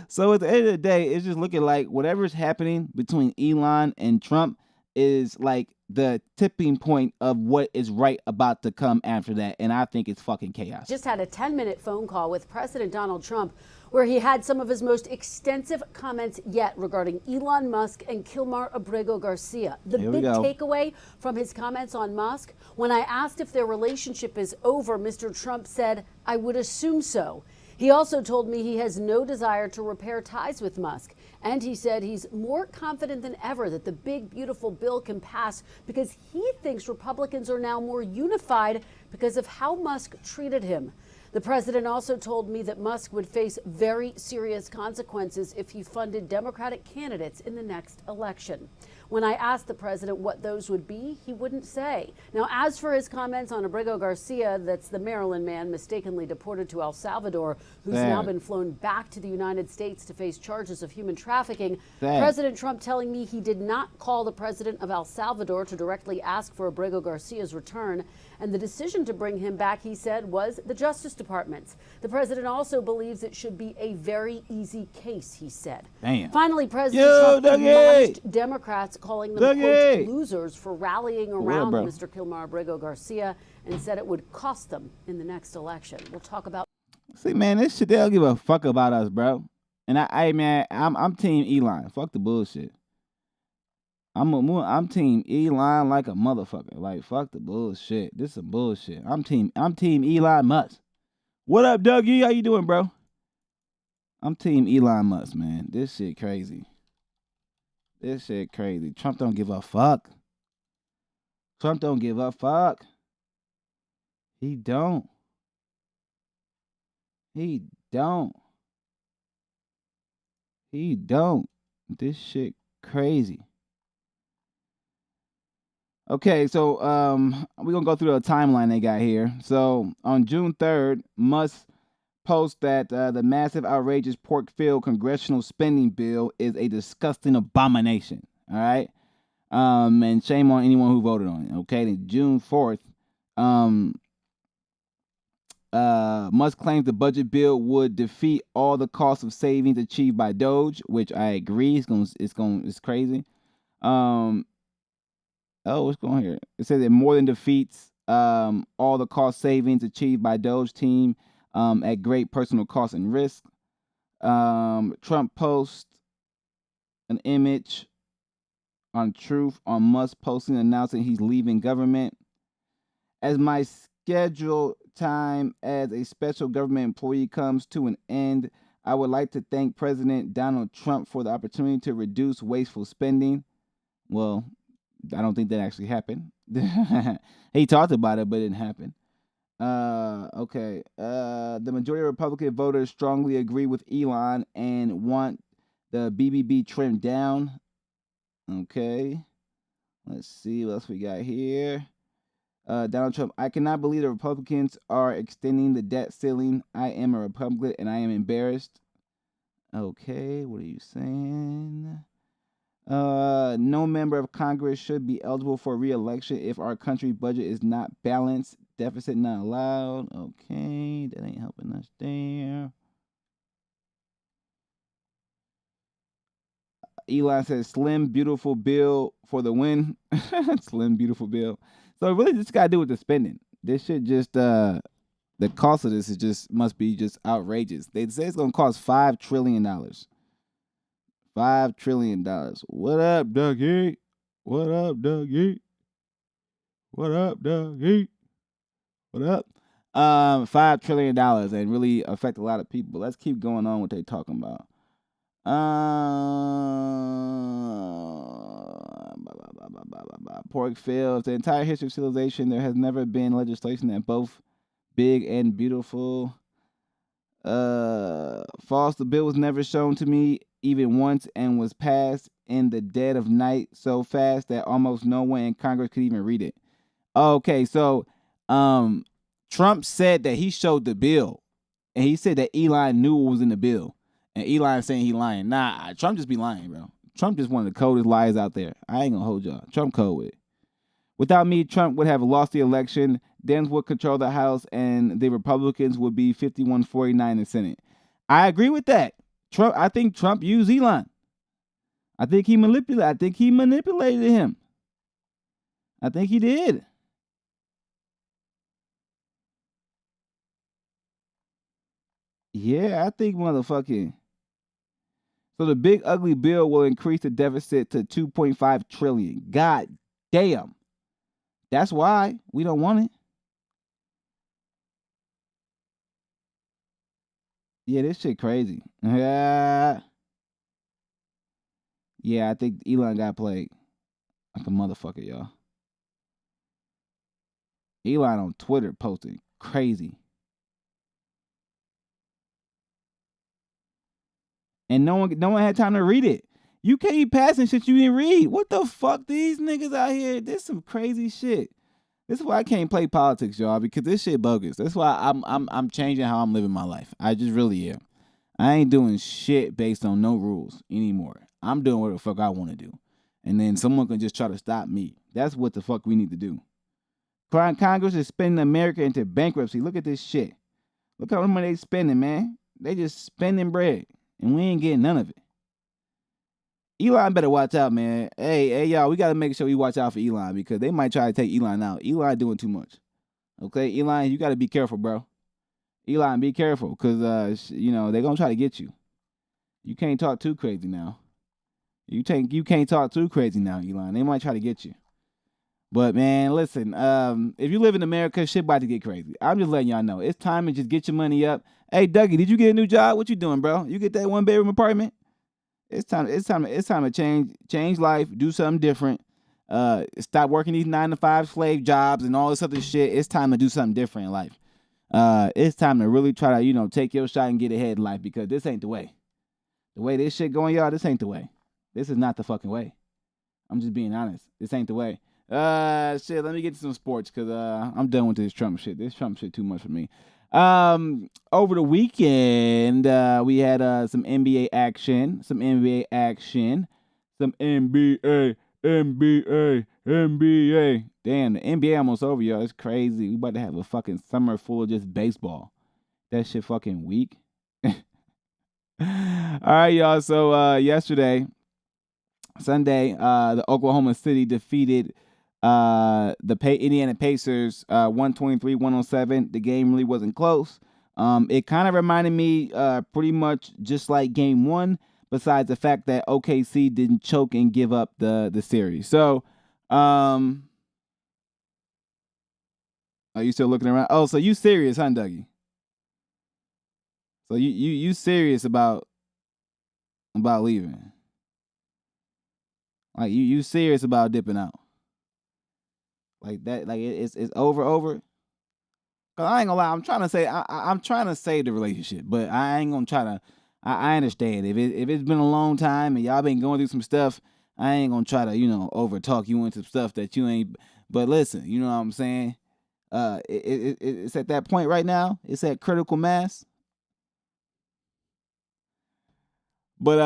[SPEAKER 2] So at the end of the day, it's just looking like whatever's happening between Elon and Trump is like the tipping point of what is right about to come after that. And I think it's fucking chaos.
[SPEAKER 10] Just had a 10-minute phone call with President Donald Trump where he had some of his most extensive comments yet regarding Elon Musk and Kilmar Abrego Garcia. The big takeaway from his comments on Musk, when I asked if their relationship is over, Mr. Trump said, "I would assume so." He also told me he has no desire to repair ties with Musk. And he said he's more confident than ever that the big, beautiful bill can pass because he thinks Republicans are now more unified because of how Musk treated him. The president also told me that Musk would face very serious consequences if he funded Democratic candidates in the next election. When I asked the president what those would be, he wouldn't say. Now, as for his comments on Abrego Garcia, that's the Maryland man mistakenly deported to El Salvador, who's now been flown back to the United States to face charges of human trafficking. President Trump telling me he did not call the president of El Salvador to directly ask for Abrego Garcia's return. And the decision to bring him back, he said, was the Justice Department's. The president also believes it should be a very easy case, he said. Finally, President Trump admonished Democrats, calling them, quote, losers for rallying around Mr. Kilmar Abrego Garcia, and said it would cost them in the next election. We'll talk about.
[SPEAKER 2] See, man, this shit, they don't give a fuck about us, bro. And I'm team Elon. Fuck the bullshit. I'm team Elon like a motherfucker. Like, fuck the bullshit. This is some bullshit. I'm team Elon Musk. What up, Dougie? How you doing, bro? I'm team Elon Musk, man. This shit crazy. This shit crazy. Trump don't give a fuck. Trump don't give a fuck. He don't. He don't. He don't. This shit crazy. Okay, so we're going to go through the timeline they got here. So on June 3rd, Musk posts that the massive, outrageous pork-filled congressional spending bill is a disgusting abomination. All right? And shame on anyone who voted on it. Okay, then June 4th, Musk claims the budget bill would defeat all the cost of savings achieved by Doge, which I agree. It's crazy. What's going on here? It says it more than defeats all the cost savings achieved by Doge team at great personal cost and risk. Trump posts an image on Truth on Musk posting announcing he's leaving government. As my scheduled time as a special government employee comes to an end, I would like to thank President Donald Trump for the opportunity to reduce wasteful spending. Well, I don't think that actually happened. He talked about it, but it didn't happen. Okay. The majority of Republican voters strongly agree with Elon and want the BBB trimmed down. Okay. Let's see what else we got here. Donald Trump, I cannot believe the Republicans are extending the debt ceiling. I am a Republican and I am embarrassed. Okay, what are you saying? No member of Congress should be eligible for re-election if our country budget is not balanced. Deficit not allowed. Okay, that ain't helping us there. Elon says, slim, beautiful bill for the win. Slim, beautiful bill. So it really just got to do with the spending. This shit just, the cost of this must be just outrageous. They say it's going to cost $5 trillion. $5 trillion. What up, Dougie? What up, Dougie? What up, Dougie? What up? $5 trillion and really affect a lot of people. Let's keep going on what they talking about. Pork fails. The entire history of civilization, there has never been legislation that both big and beautiful. False. The bill was never shown to me even once and was passed in the dead of night so fast that almost no one in Congress could even read it. Okay, so Trump said that he showed the bill, and he said that Elon knew what was in the bill. And Elon saying he lying. Nah, Trump just be lying, bro. Trump just one of the coldest liars out there. I ain't gonna hold y'all. Trump cold with it. Without me, Trump would have lost the election. Dems would control the House, and the Republicans would be 51-49 in the Senate. I agree with that. Trump used Elon. I think he manipulated him. I think he did. Yeah, I think motherfucking. So the big ugly bill will increase the deficit to $2.5 trillion. God damn. That's why we don't want it. Yeah, this shit crazy. Yeah, I think Elon got played like a motherfucker, y'all. Elon on Twitter posting crazy. And no one had time to read it. You can't be passing shit you didn't read. What the fuck? These niggas out here, this some crazy shit. This is why I can't play politics, y'all, because this shit bogus. That's why I'm changing how I'm living my life. I just really am. I ain't doing shit based on no rules anymore. I'm doing what the fuck I want to do. And then someone can just try to stop me. That's what the fuck we need to do. Congress is spending America into bankruptcy. Look at this shit. Look how much money they spending, man. They just spending bread. And we ain't getting none of it. Elon better watch out, man. Hey, y'all, we got to make sure we watch out for Elon because they might try to take Elon out. Elon doing too much. Okay, Elon, you got to be careful, bro. Elon, be careful because, they're going to try to get you. You can't talk too crazy now. You can't talk too crazy now, Elon. They might try to get you. But, man, listen, if you live in America, shit about to get crazy. I'm just letting y'all know. It's time to just get your money up. Hey, Dougie, did you get a new job? What you doing, bro? You get that 1-bedroom apartment? It's time to change life, do something different. Stop working these 9-to-5 slave jobs and all this other shit. It's time to do something different in life. It's time to really try to, take your shot and get ahead in life because this ain't the way. The way this shit going, y'all, this ain't the way. This is not the fucking way. I'm just being honest. This ain't the way. Shit, let me get to some sports because I'm done with this Trump shit. This Trump shit too much for me. Over the weekend, we had some NBA action. Some NBA. Damn, the NBA almost over, y'all. It's crazy. We about to have a fucking summer full of just baseball. That shit fucking weak. All right, y'all. So yesterday, Sunday, the Oklahoma City defeated the Indiana Pacers 123-107. The game really wasn't close. It kind of reminded me pretty much just like game one, besides the fact that OKC didn't choke and give up the series. So, are you still looking around? Oh, so you serious, huh, Dougie? So you serious about leaving? Like you serious about dipping out? Like that? Like it's over? Cause I ain't gonna lie, I'm trying to say I'm trying to save the relationship, but I ain't gonna try to. I understand if it's been a long time and y'all been going through some stuff, I ain't gonna try to over talk you into stuff that you ain't. But listen, you know what I'm saying? It's at that point right now. It's at critical mass. But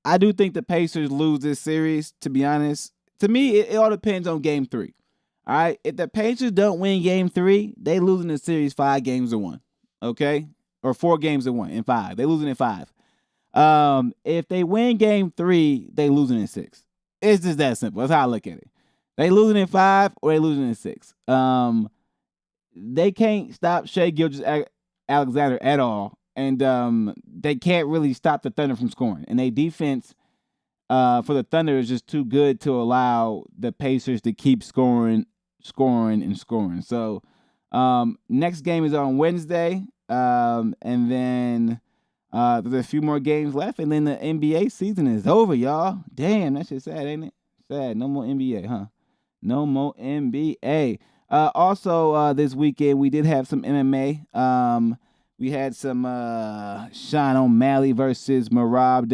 [SPEAKER 2] I do think the Pacers lose this series. To be honest, to me, it all depends on Game 3. All right, if the Pacers don't win Game 3, they losing the series 5-1. Okay, or 4-1 in 5. They losing in 5. If they win Game 3, they losing in 6. It's just that simple. That's how I look at it. They losing in 5 or they losing in 6. They can't stop Shai Gilgeous-Alexander at all, and they can't really stop the Thunder from scoring. And their defense for the Thunder is just too good to allow the Pacers to keep scoring. So next game is on Wednesday, and then there's a few more games left, and then the NBA season is over, y'all. Damn, that shit sad, ain't it? Sad. No more NBA, huh? No more NBA. Also, this weekend we did have some MMA. We had some Sean O'Malley versus Merab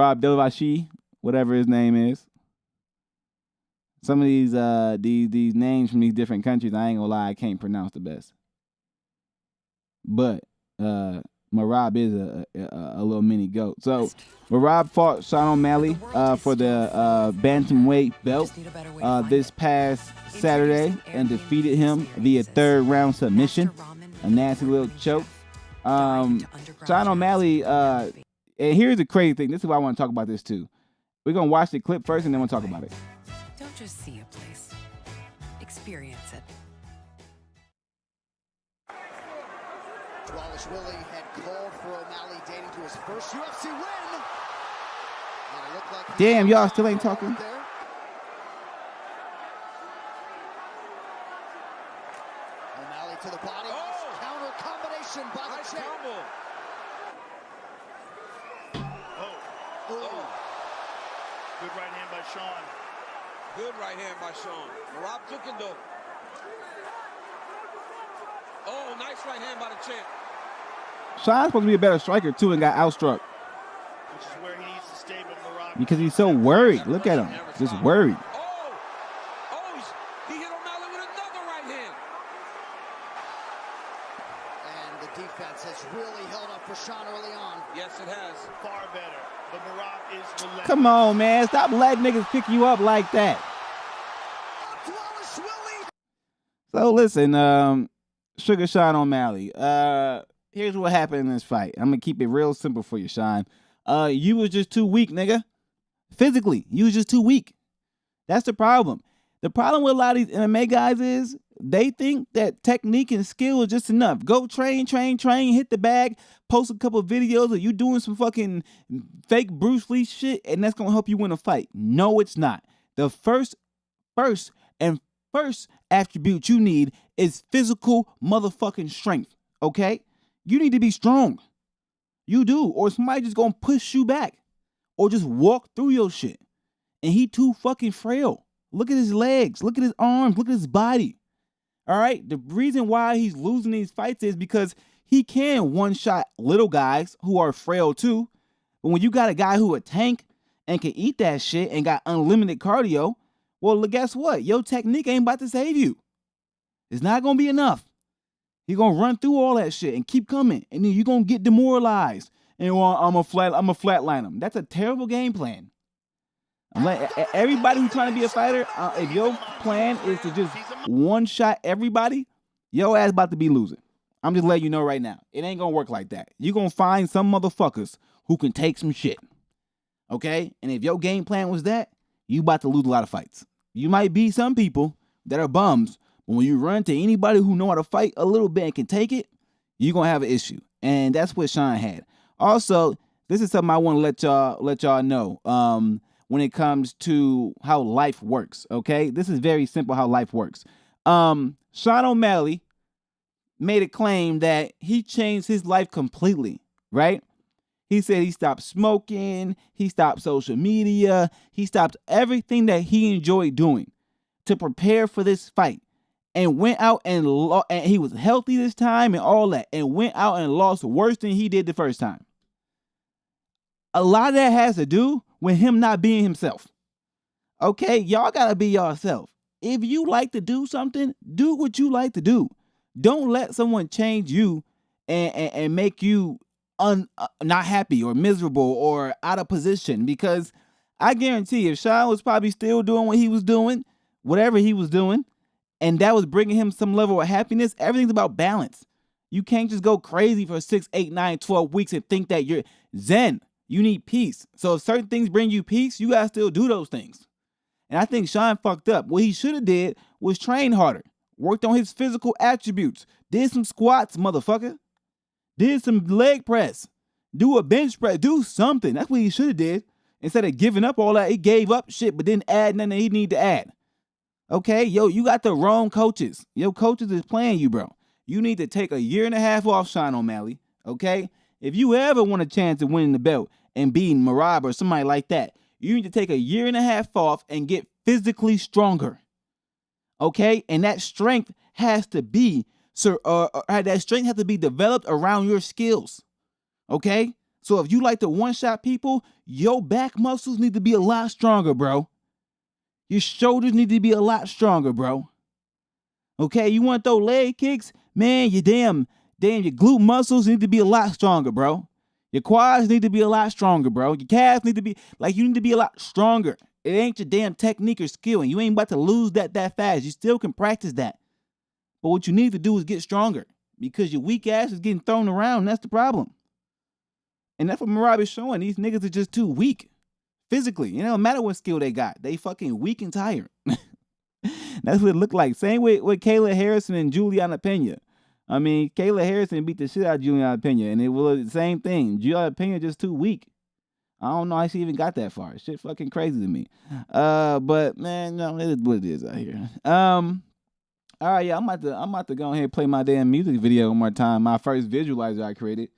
[SPEAKER 2] Delavashi, whatever his name is. Some of these names from these different countries, I ain't gonna lie, I can't pronounce the best. But Moree is a little mini goat. So Moree fought Sean O'Malley for the bantamweight belt this past Saturday and defeated him via third round submission, a nasty little choke. Sean O'Malley, and here's the crazy thing. This is why I want to talk about this too. We're gonna watch the clip first, and then we'll talk about it.
[SPEAKER 11] Don't just see a place, experience it.
[SPEAKER 12] Wallace Willie had called for O'Malley dating to his first UFC win. Like
[SPEAKER 2] damn, y'all still ain't talking.
[SPEAKER 12] O'Malley to the body. Nice counter combination by the champ.
[SPEAKER 13] Good right hand by Sean. Good right hand by Sean. Moree took it though. Oh, nice right hand by the champ.
[SPEAKER 2] Sean's supposed to be a better striker too and got outstruck.
[SPEAKER 13] Which is where he needs to stay, but Moree.
[SPEAKER 2] Because he's so worried. Look at him. Just worried.
[SPEAKER 13] He hit O'Malley with another right hand.
[SPEAKER 12] And the defense has really held up for Sean early on.
[SPEAKER 13] Yes, it has. Far better. But Moree is relentless.
[SPEAKER 2] Come on, man. Stop letting niggas pick you up like that. So listen, Sugar Sean O'Malley. Here's what happened in this fight. I'm gonna keep it real simple for you, Sean. You was just too weak, nigga. Physically, you was just too weak. That's the problem. The problem with a lot of these MMA guys is they think that technique and skill is just enough. Go train, hit the bag, post a couple of videos of you doing some fucking fake Bruce Lee shit, and that's gonna help you win a fight. No, it's not. The first attribute you need is physical motherfucking strength, okay? You need to be strong. You do, or somebody just gonna push you back or just walk through your shit. And he too fucking frail. Look at his legs, look at his arms, look at his body. All right, the reason why he's losing these fights is because he can one-shot little guys who are frail too. But when you got a guy who a tank and can eat that shit and got unlimited cardio, well, guess what? Your technique ain't about to save you. It's not going to be enough. You're going to run through all that shit and keep coming. And then you're going to get demoralized. And well, I'm a flatline him. That's a terrible game plan. I'm like, everybody who's trying to be a fighter, if your plan is to just one-shot everybody, your ass about to be losing. I'm just letting you know right now. It ain't going to work like that. You're going to find some motherfuckers who can take some shit. Okay? And if your game plan was that, you about to lose a lot of fights. You might be some people that are bums, but when you run to anybody who know how to fight a little bit and can take it, you're going to have an issue. And that's what Sean had. Also, this is something I want to let y'all know when it comes to how life works, okay? This is very simple how life works. Sean O'Malley made a claim that he changed his life completely, right? He said he stopped smoking, he stopped social media, he stopped everything that he enjoyed doing to prepare for this fight, and went out and he was healthy this time and all that, and went out and lost worse than he did the first time. A lot of that has to do with him not being himself. Okay, y'all gotta be yourself. If you like to do something, do what you like to do. Don't let someone change you and make you not happy or miserable or out of position, because I guarantee if Sean was probably still doing what he was doing, whatever he was doing, and that was bringing him some level of happiness, everything's about balance. You can't just go crazy for 6, 8, 9, 12 weeks and think that you're zen. You need peace. So if certain things bring you peace, you gotta still do those things. And I think Sean fucked up. What he should have did was train harder, worked on his physical attributes, did some squats, motherfucker. Did some leg press, do a bench press, do something. That's what he should have did. Instead of giving up all that, he gave up shit, but didn't add nothing he need to add. Okay, yo, you got the wrong coaches. Your coaches is playing you, bro. You need to take 1.5 years off, Sean O'Malley. Okay, if you ever want a chance of winning the belt and beating Moree or somebody like that, you need to take 1.5 years off and get physically stronger. Okay, and that strength has to be that strength has to be developed around your skills. Okay? So if you like to one-shot people, your back muscles need to be a lot stronger, bro. Your shoulders need to be a lot stronger, bro. Okay? You want to throw leg kicks? Man, your damn Damn, your glute muscles need to be a lot stronger, bro. Your quads need to be a lot stronger, bro. Your calves need to be, like, you need to be a lot stronger. It ain't your damn technique or skill, and you ain't about to lose that fast. You still can practice that. But what you need to do is get stronger, because your weak ass is getting thrown around, and that's the problem. And that's what Moree is showing. These niggas are just too weak physically. It don't matter what skill they got. They fucking weak and tired. That's what it looked like. Same with Kayla Harrison and Juliana Pena. I mean, Kayla Harrison beat the shit out of Juliana Pena, and it was the same thing. Juliana Pena just too weak. I don't know how she even got that far. Shit fucking crazy to me. But man, no, it is what it is out here. All right, yeah, I'm about to go ahead and play my damn music video one more time. My first visualizer I created.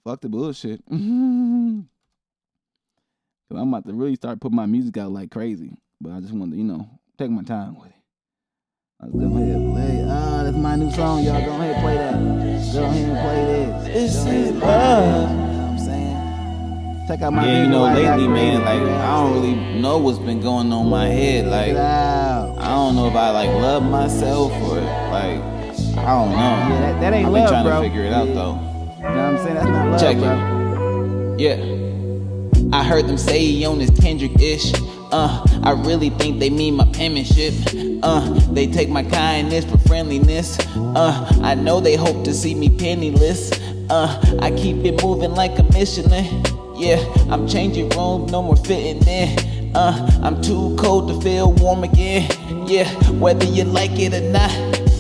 [SPEAKER 2] Fuck the bullshit. I'm about to really start putting my music out like crazy. But I just wanted to, take my time with it. Let's go ahead and play. That's my new song, y'all. Go ahead and play that. Go ahead and play this. This is love. You know what I'm saying? Check out my video.
[SPEAKER 1] Lately, man, like, I don't really know what's been going on in my head. Like, I don't know if I, like, love myself or, like, I don't know.
[SPEAKER 2] Yeah, that ain't
[SPEAKER 1] I've
[SPEAKER 2] love,
[SPEAKER 1] been trying
[SPEAKER 2] bro.
[SPEAKER 1] to figure it out, though.
[SPEAKER 2] You know what I'm saying? That's not love,
[SPEAKER 1] Check
[SPEAKER 2] bro.
[SPEAKER 1] it. Yeah. I heard them say he on his Kendrick-ish. I really think they mean my penmanship. They take my kindness for friendliness. I know they hope to see me penniless. I keep it moving like a Michelin. Yeah, I'm changing rooms, no more fitting in. I'm too cold to feel warm again. Yeah, whether you like it or not,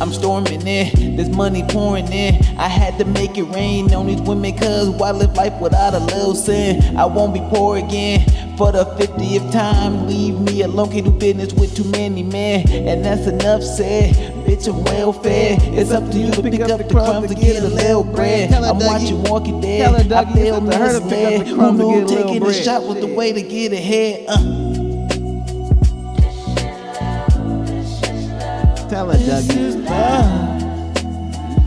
[SPEAKER 1] I'm storming in. There's money pouring in. I had to make it rain on these women, cause why live life without a little sin? I won't be poor again for the 50th time. Leave me alone, can't do business with too many men. And that's enough said. Bitch, I'm well fed. It's up to you to pick up the crumbs to get a little bread. I'm watching Walking Dead. I feel misled. Who knew taking a shot was the way to get ahead?
[SPEAKER 2] Tell her, Dougie.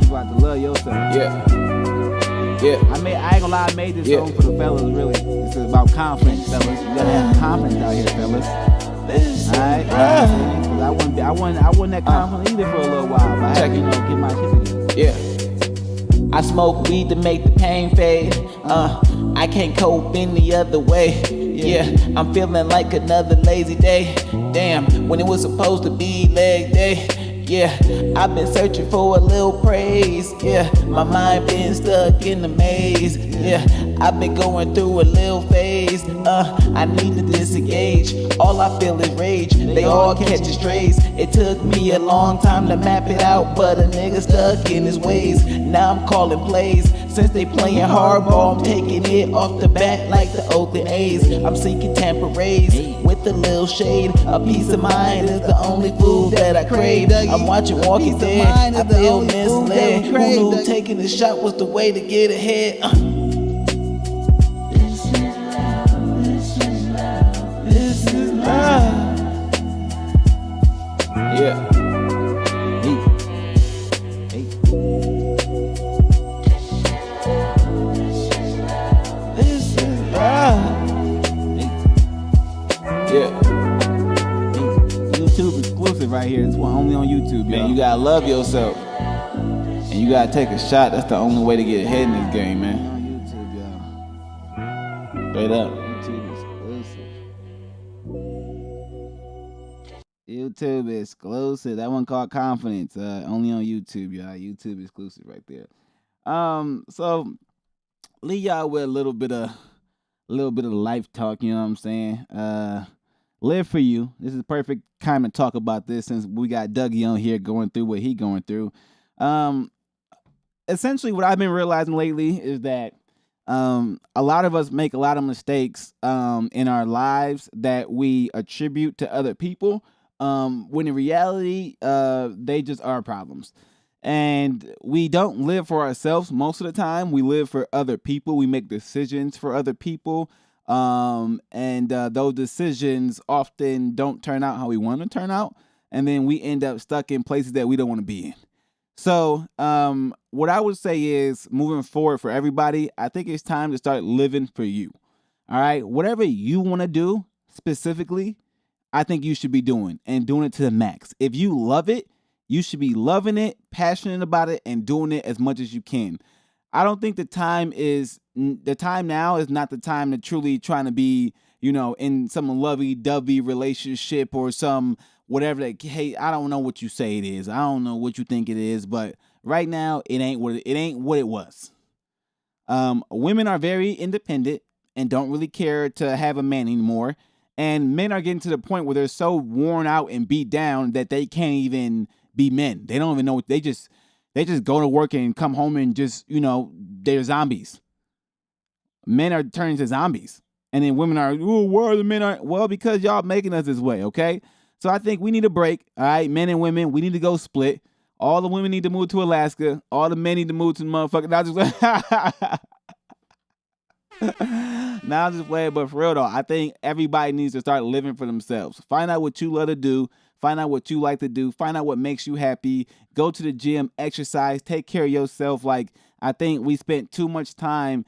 [SPEAKER 2] You about to love yourself.
[SPEAKER 1] Yeah.
[SPEAKER 2] I ain't gonna lie, I made this song for the fellas, really. This is about confidence, fellas. You gotta have confidence out here, fellas. Alright? I wasn't that confident either for a little while, but I had to, get my shit together.
[SPEAKER 1] Yeah. I smoke weed to make the pain fade. I can't cope any other way. Yeah, I'm feeling like another lazy day. Damn, when it was supposed to be leg day. Yeah, I've been searching for a little praise. Yeah, my mind been stuck in the maze. Yeah, I've been going through a little phase. I need to disengage. All I feel is rage. They all catching strays. It took me a long time to map it out, but a nigga stuck in his ways. Now I'm calling plays. Since they playing hardball, I'm taking it off the bat like the Oakland A's. I'm seeking Tampa Rays with a little shade. A peace of mind is the only food that I crave. I'm watching Walking Dead. I feel misled. Who knew taking a shot was the way to get ahead? This is love. Yeah. This is love. Yeah.
[SPEAKER 2] YouTube exclusive right here. This one only on YouTube,
[SPEAKER 1] man. You gotta love yourself, and you gotta take a shot. That's the only way to get ahead in this game, man.
[SPEAKER 2] On YouTube, y'all.
[SPEAKER 1] Straight up.
[SPEAKER 2] YouTube exclusive. That one called Confidence. Only on YouTube, y'all. YouTube exclusive right there. So leave y'all with a little bit of life talk. You know what I'm saying? Live for you. This is perfect time to talk about this since we got Dougie on here going through what he going through. Essentially, what I've been realizing lately is that a lot of us make a lot of mistakes in our lives that we attribute to other people. When in reality, they just are problems. And we don't live for ourselves most of the time. We live for other people. We make decisions for other people. And those decisions often don't turn out how we want to turn out. And then we end up stuck in places that we don't want to be in. So what I would say is, moving forward for everybody, I think it's time to start living for you. All right? Whatever you want to do specifically, I think you should be doing, and doing it to the max. If you love it, You should be loving it, passionate about it, and doing it as much as you can. I don't think the time now is not the time to truly trying to be, in some lovey-dovey relationship or some whatever that, hey, I don't know what you say it is. I don't know what you think it is, but right now it ain't what it was. Women are very independent and don't really care to have a man anymore. And men are getting to the point where they're so worn out and beat down that they can't even be men. They don't even know what they just go to work and come home and just, they're zombies. Men are turning to zombies. And then women are, why are the men are? Well, because y'all making us this way, okay? So I think we need a break, all right? Men and women, we need to go split. All the women need to move to Alaska. All the men need to move to the motherfucking... Now I'm just playing, but for real though, I think everybody needs to start living for themselves. Find out what you love to do. Find out what you like to do. Find out what makes you happy. Go to the gym, exercise, take care of yourself. Like, I think we spent too much time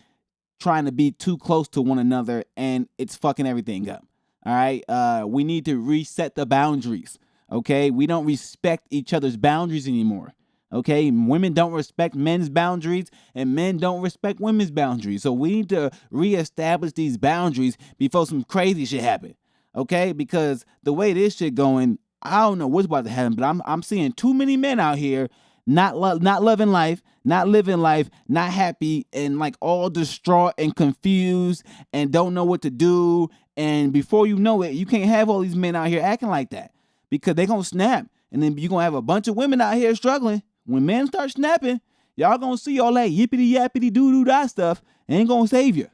[SPEAKER 2] trying to be too close to one another, and it's fucking everything up. All right? We need to reset the boundaries, okay? We don't respect each other's boundaries anymore, okay? Women don't respect men's boundaries, and men don't respect women's boundaries. So we need to reestablish these boundaries before some crazy shit happen, okay? Because the way this shit going, I don't know what's about to happen, but I'm seeing too many men out here not loving life, not living life, not happy, and like all distraught and confused and don't know what to do. And before you know it, you can't have all these men out here acting like that because they gonna snap. And then you're gonna have a bunch of women out here struggling. When men start snapping, y'all gonna see all that yippity yappity doo doo da stuff. Ain't gonna save you.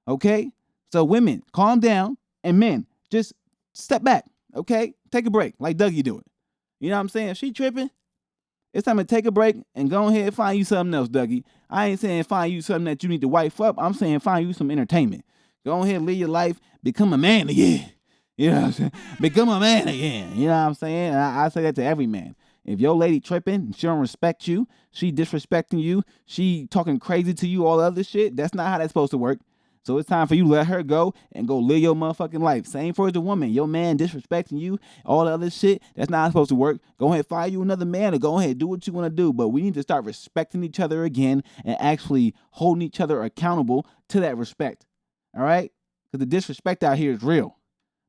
[SPEAKER 2] Okay? So women, calm down, and men, just step back. Okay? Take a break, like Dougie do it. You know what I'm saying? If she tripping, it's time to take a break and go ahead and find you something else, Dougie. I ain't saying find you something that you need to wife up. I'm saying find you some entertainment. Go ahead and live your life, become a man again. You know what I'm saying? Become a man again. You know what I'm saying? And I say that to every man. If your lady tripping, she don't respect you, she disrespecting you, she talking crazy to you, all other shit, that's not how that's supposed to work. So it's time for you to let her go and go live your motherfucking life. Same for the woman. Your man disrespecting you, all the other shit, that's not supposed to work. Go ahead, find you another man or go ahead, do what you want to do. But we need to start respecting each other again and actually holding each other accountable to that respect. All right? Because the disrespect out here is real.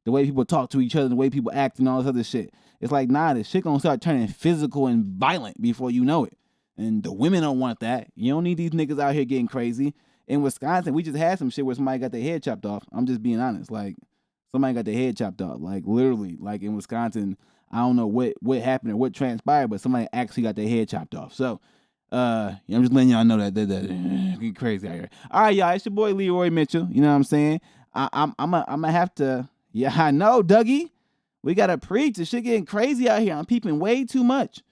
[SPEAKER 2] The way people talk to each other, the way people act and all this other shit. It's like, nah, this shit gonna start turning physical and violent before you know it. And the women don't want that. You don't need these niggas out here getting crazy. In Wisconsin, we just had some shit where somebody got their head chopped off. I'm just being honest. Like, somebody got their head chopped off. Like, literally, like in Wisconsin, I don't know what happened or what transpired, but somebody actually got their head chopped off. So, I'm just letting y'all know that get crazy out here. All right, y'all, it's your boy Leroy Mitchell. You know what I'm saying? I'm gonna have to, yeah, I know, Dougie. We gotta preach. The shit getting crazy out here. I'm peeping way too much.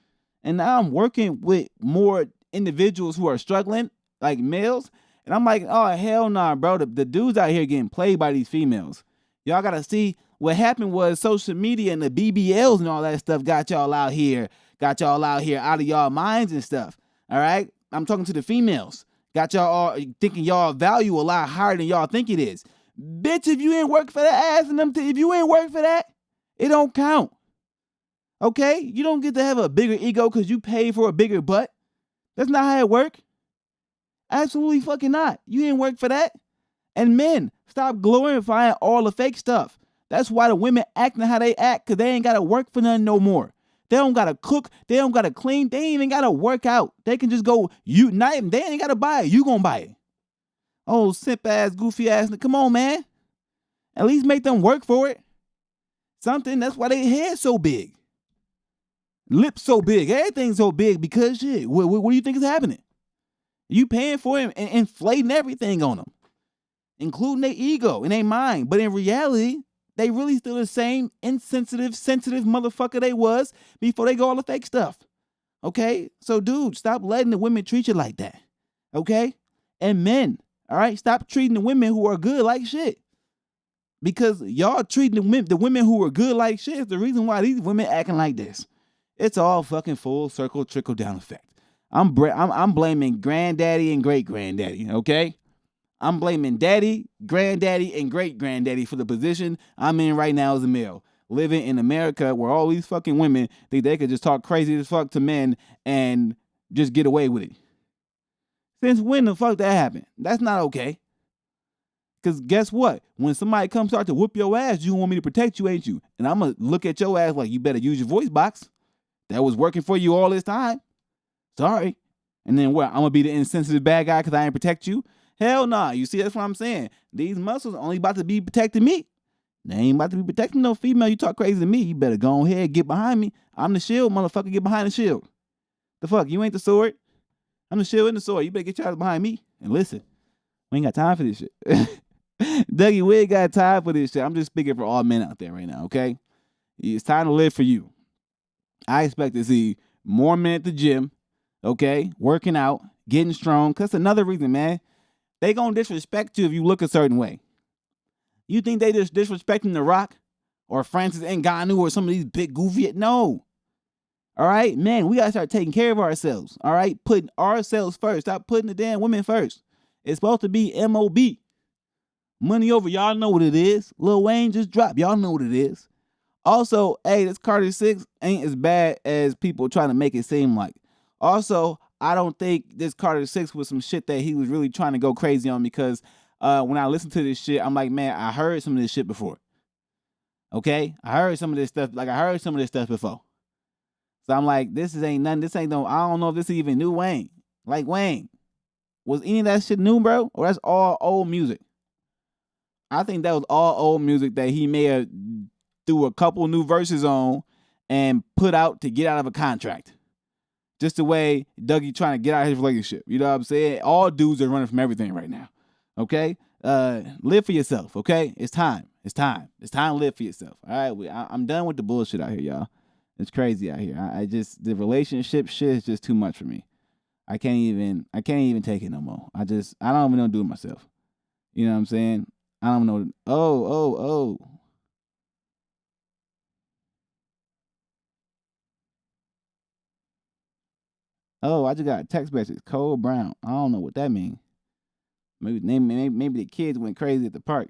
[SPEAKER 2] And now I'm working with more individuals who are struggling, like males. And I'm like, oh, hell nah, bro. The dudes out here getting played by these females. Y'all got to see what happened was social media and the BBLs and all that stuff got y'all out here out of y'all minds and stuff. All right? I'm talking to the females. Got y'all all thinking y'all value a lot higher than y'all think it is. Bitch, if you ain't work for that ass and them, if you ain't work for that, it don't count. Okay? You don't get to have a bigger ego because you pay for a bigger butt. That's not how it works. Absolutely fucking not. You didn't work for that. And men, stop glorifying all the fake stuff. That's why the women acting how they act, because they ain't got to work for nothing no more. They don't got to cook. They don't got to clean. They ain't even got to work out. They can just go, they ain't got to buy it. You gonna buy it. Oh, simp ass, goofy ass. Come on, man. At least make them work for it. Something, that's why their hair so big. Lips so big. Everything's so big because shit. What do you think is happening? You paying for it and inflating everything on them, including their ego and their mind. But in reality, they really still the same insensitive, sensitive motherfucker they was before they go all the fake stuff. Okay? So, dude, stop letting the women treat you like that. Okay? And men, all right? Stop treating the women who are good like shit. Because y'all treating the women who are good like shit is the reason why these women acting like this. It's all fucking full circle trickle down effect. I'm blaming granddaddy and great granddaddy, okay? I'm blaming daddy, granddaddy, and great granddaddy for the position I'm in right now as a male. living in America where all these fucking women think they could just talk crazy as fuck to men and just get away with it. Since when the fuck that happened? That's not okay. Because guess what? When somebody comes start to whoop your ass, you want me to protect you, ain't you? And I'm going to look at your ass like, you better use your voice box. That was working for you all this time. Sorry. And then what? I'm going to be the insensitive bad guy because I ain't protect you? Hell nah. You see, that's what I'm saying. These muscles only about to be protecting me. They ain't about to be protecting no female. You talk crazy to me, you better go ahead, get behind me. I'm the shield, motherfucker. Get behind the shield. The fuck? You ain't the sword. I'm the shield and the sword. You better get your ass behind me and listen. We ain't got time for this shit. Dougie, we ain't got time for this shit. I'm just speaking for all men out there right now, okay? It's time to live for you. I expect to see more men at the gym, okay? Working out, getting strong. Because that's another reason, man. They gonna disrespect you if you look a certain way. You think they just disrespecting The Rock or Francis Ngannou or some of these big goofy? No. All right, man, we gotta start taking care of ourselves. All right, putting ourselves first. Stop putting the damn women first. It's supposed to be MOB. Money over, y'all know what it is. Lil Wayne just dropped. Y'all know what it is. Also, hey, this Carter 6 ain't as bad as people trying to make it seem like. Also, I don't think this Carter 6 was some shit that he was really trying to go crazy on because when I listen to this shit, I'm like, man, I heard some of this shit before. Okay? I heard some of this stuff. Like, I heard some of this stuff before. So I'm like, this ain't nothing. This ain't no, I don't know if this is even new Wayne. Like, Wayne, was any of that shit new, bro? Or that's all old music? I think that was all old music that he may have threw a couple new verses on and put out to get out of a contract. Just the way Dougie trying to get out of his relationship. You know what I'm saying? All dudes are running from everything right now. Okay? Live for yourself, okay? It's time. It's time. It's time to live for yourself. All right? I'm done with the bullshit out here, y'all. It's crazy out here. The relationship shit is just too much for me. I can't even take it no more. I don't even know what to do with myself. You know what I'm saying? I don't know. Oh. Oh, I just got a text message. Cole Brown. I don't know what that means. Maybe the kids went crazy at the park.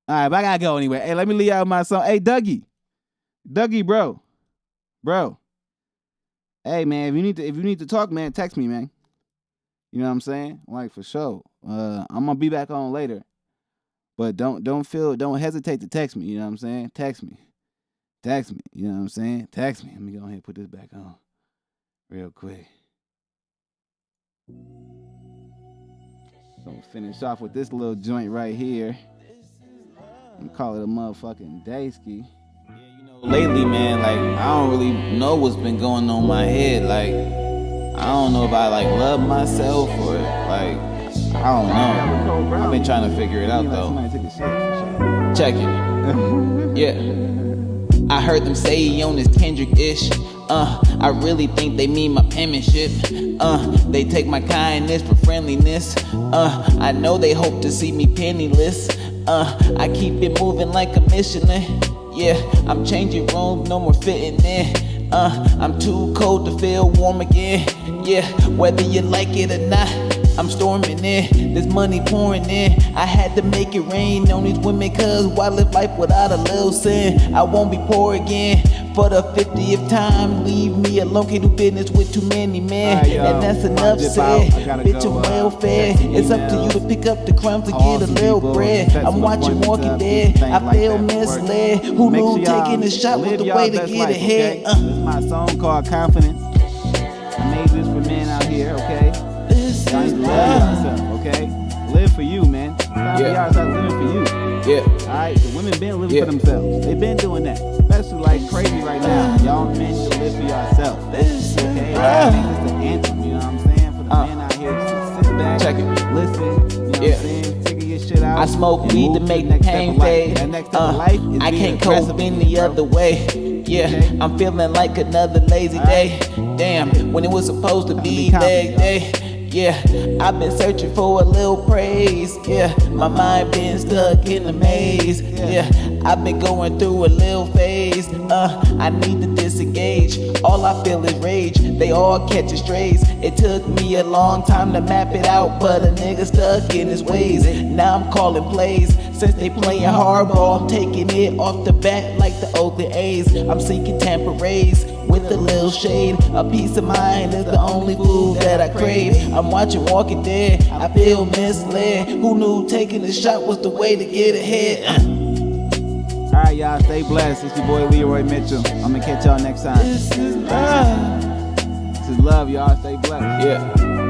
[SPEAKER 2] All right, but I gotta go anyway. Hey, let me leave out my song. Hey, Dougie, bro. Hey, man, if you need to talk, man, text me, man. You know what I'm saying? Like, for sure. I'm gonna be back on later. But don't hesitate to text me. You know what I'm saying? Text me. You know what I'm saying? Text me. Let me go ahead and put this back on real quick. Gonna finish off with this little joint right here and call it a motherfucking dayski.
[SPEAKER 1] Lately, man, like, I don't really know what's been going on in my head. Like, I don't know if I, like, love myself or, like, I don't know. I've been trying to figure it out, though. Check it. Yeah. I heard them say he on his Kendrick-ish. I really think they mean my penmanship. They take my kindness for friendliness. I know they hope to see me penniless. I keep it moving like a missioner. Yeah, I'm changing rooms, no more fitting in. I'm too cold to feel warm again. Yeah, whether you like it or not, I'm storming in. There's money pouring in. I had to make it rain on these women, cause why live life without a little sin? I won't be poor again for the 50th time. Leave me alone, can't do business with too many men. Right, and that's enough said. Bitch, I'm well fed. It's up to you to pick up the crumbs to get a little bread. I'm watching Walking Dead. I feel misled. Who knew taking a shot was the way to get ahead?
[SPEAKER 2] This is my song called Confidence. I made this for men out here, okay? Y'all need to love yourself, okay? Live for you, man. Y'all start living for you.
[SPEAKER 1] Yeah.
[SPEAKER 2] Alright, the women been living for themselves. They've been doing that. Especially like crazy right now. Y'all men need to live for yourself. Okay? I think it's the anthem, you know what I'm saying? For the men out here, just sit back, listen, you know what I'm saying? Figure your shit out.
[SPEAKER 1] I smoke weed to make the pain fade. I can't cope any other way. Yeah, I'm feeling like another lazy day. Damn, when it was supposed to be leg day. Yeah, I've been searching for a little praise. Yeah, my mind been stuck in a maze. Yeah, I've been going through a little phase. I need to disengage. All I feel is rage. They all catching strays. It took me a long time to map it out, but a nigga stuck in his ways. Now I'm calling plays. Since they playing hardball, I'm taking it off the bat like the Oakland A's. I'm seeking Tampa Rays with a little shade. A peace of mind is the only food that I crave. I'm watching Walking Dead, I feel misled. Who knew taking a shot was the way to get ahead?
[SPEAKER 2] All right, y'all, stay blessed. It's your boy Leroy Mitchell. I'm gonna catch y'all next time.
[SPEAKER 1] This is love.
[SPEAKER 2] This is love, y'all. Stay blessed.
[SPEAKER 1] Yeah.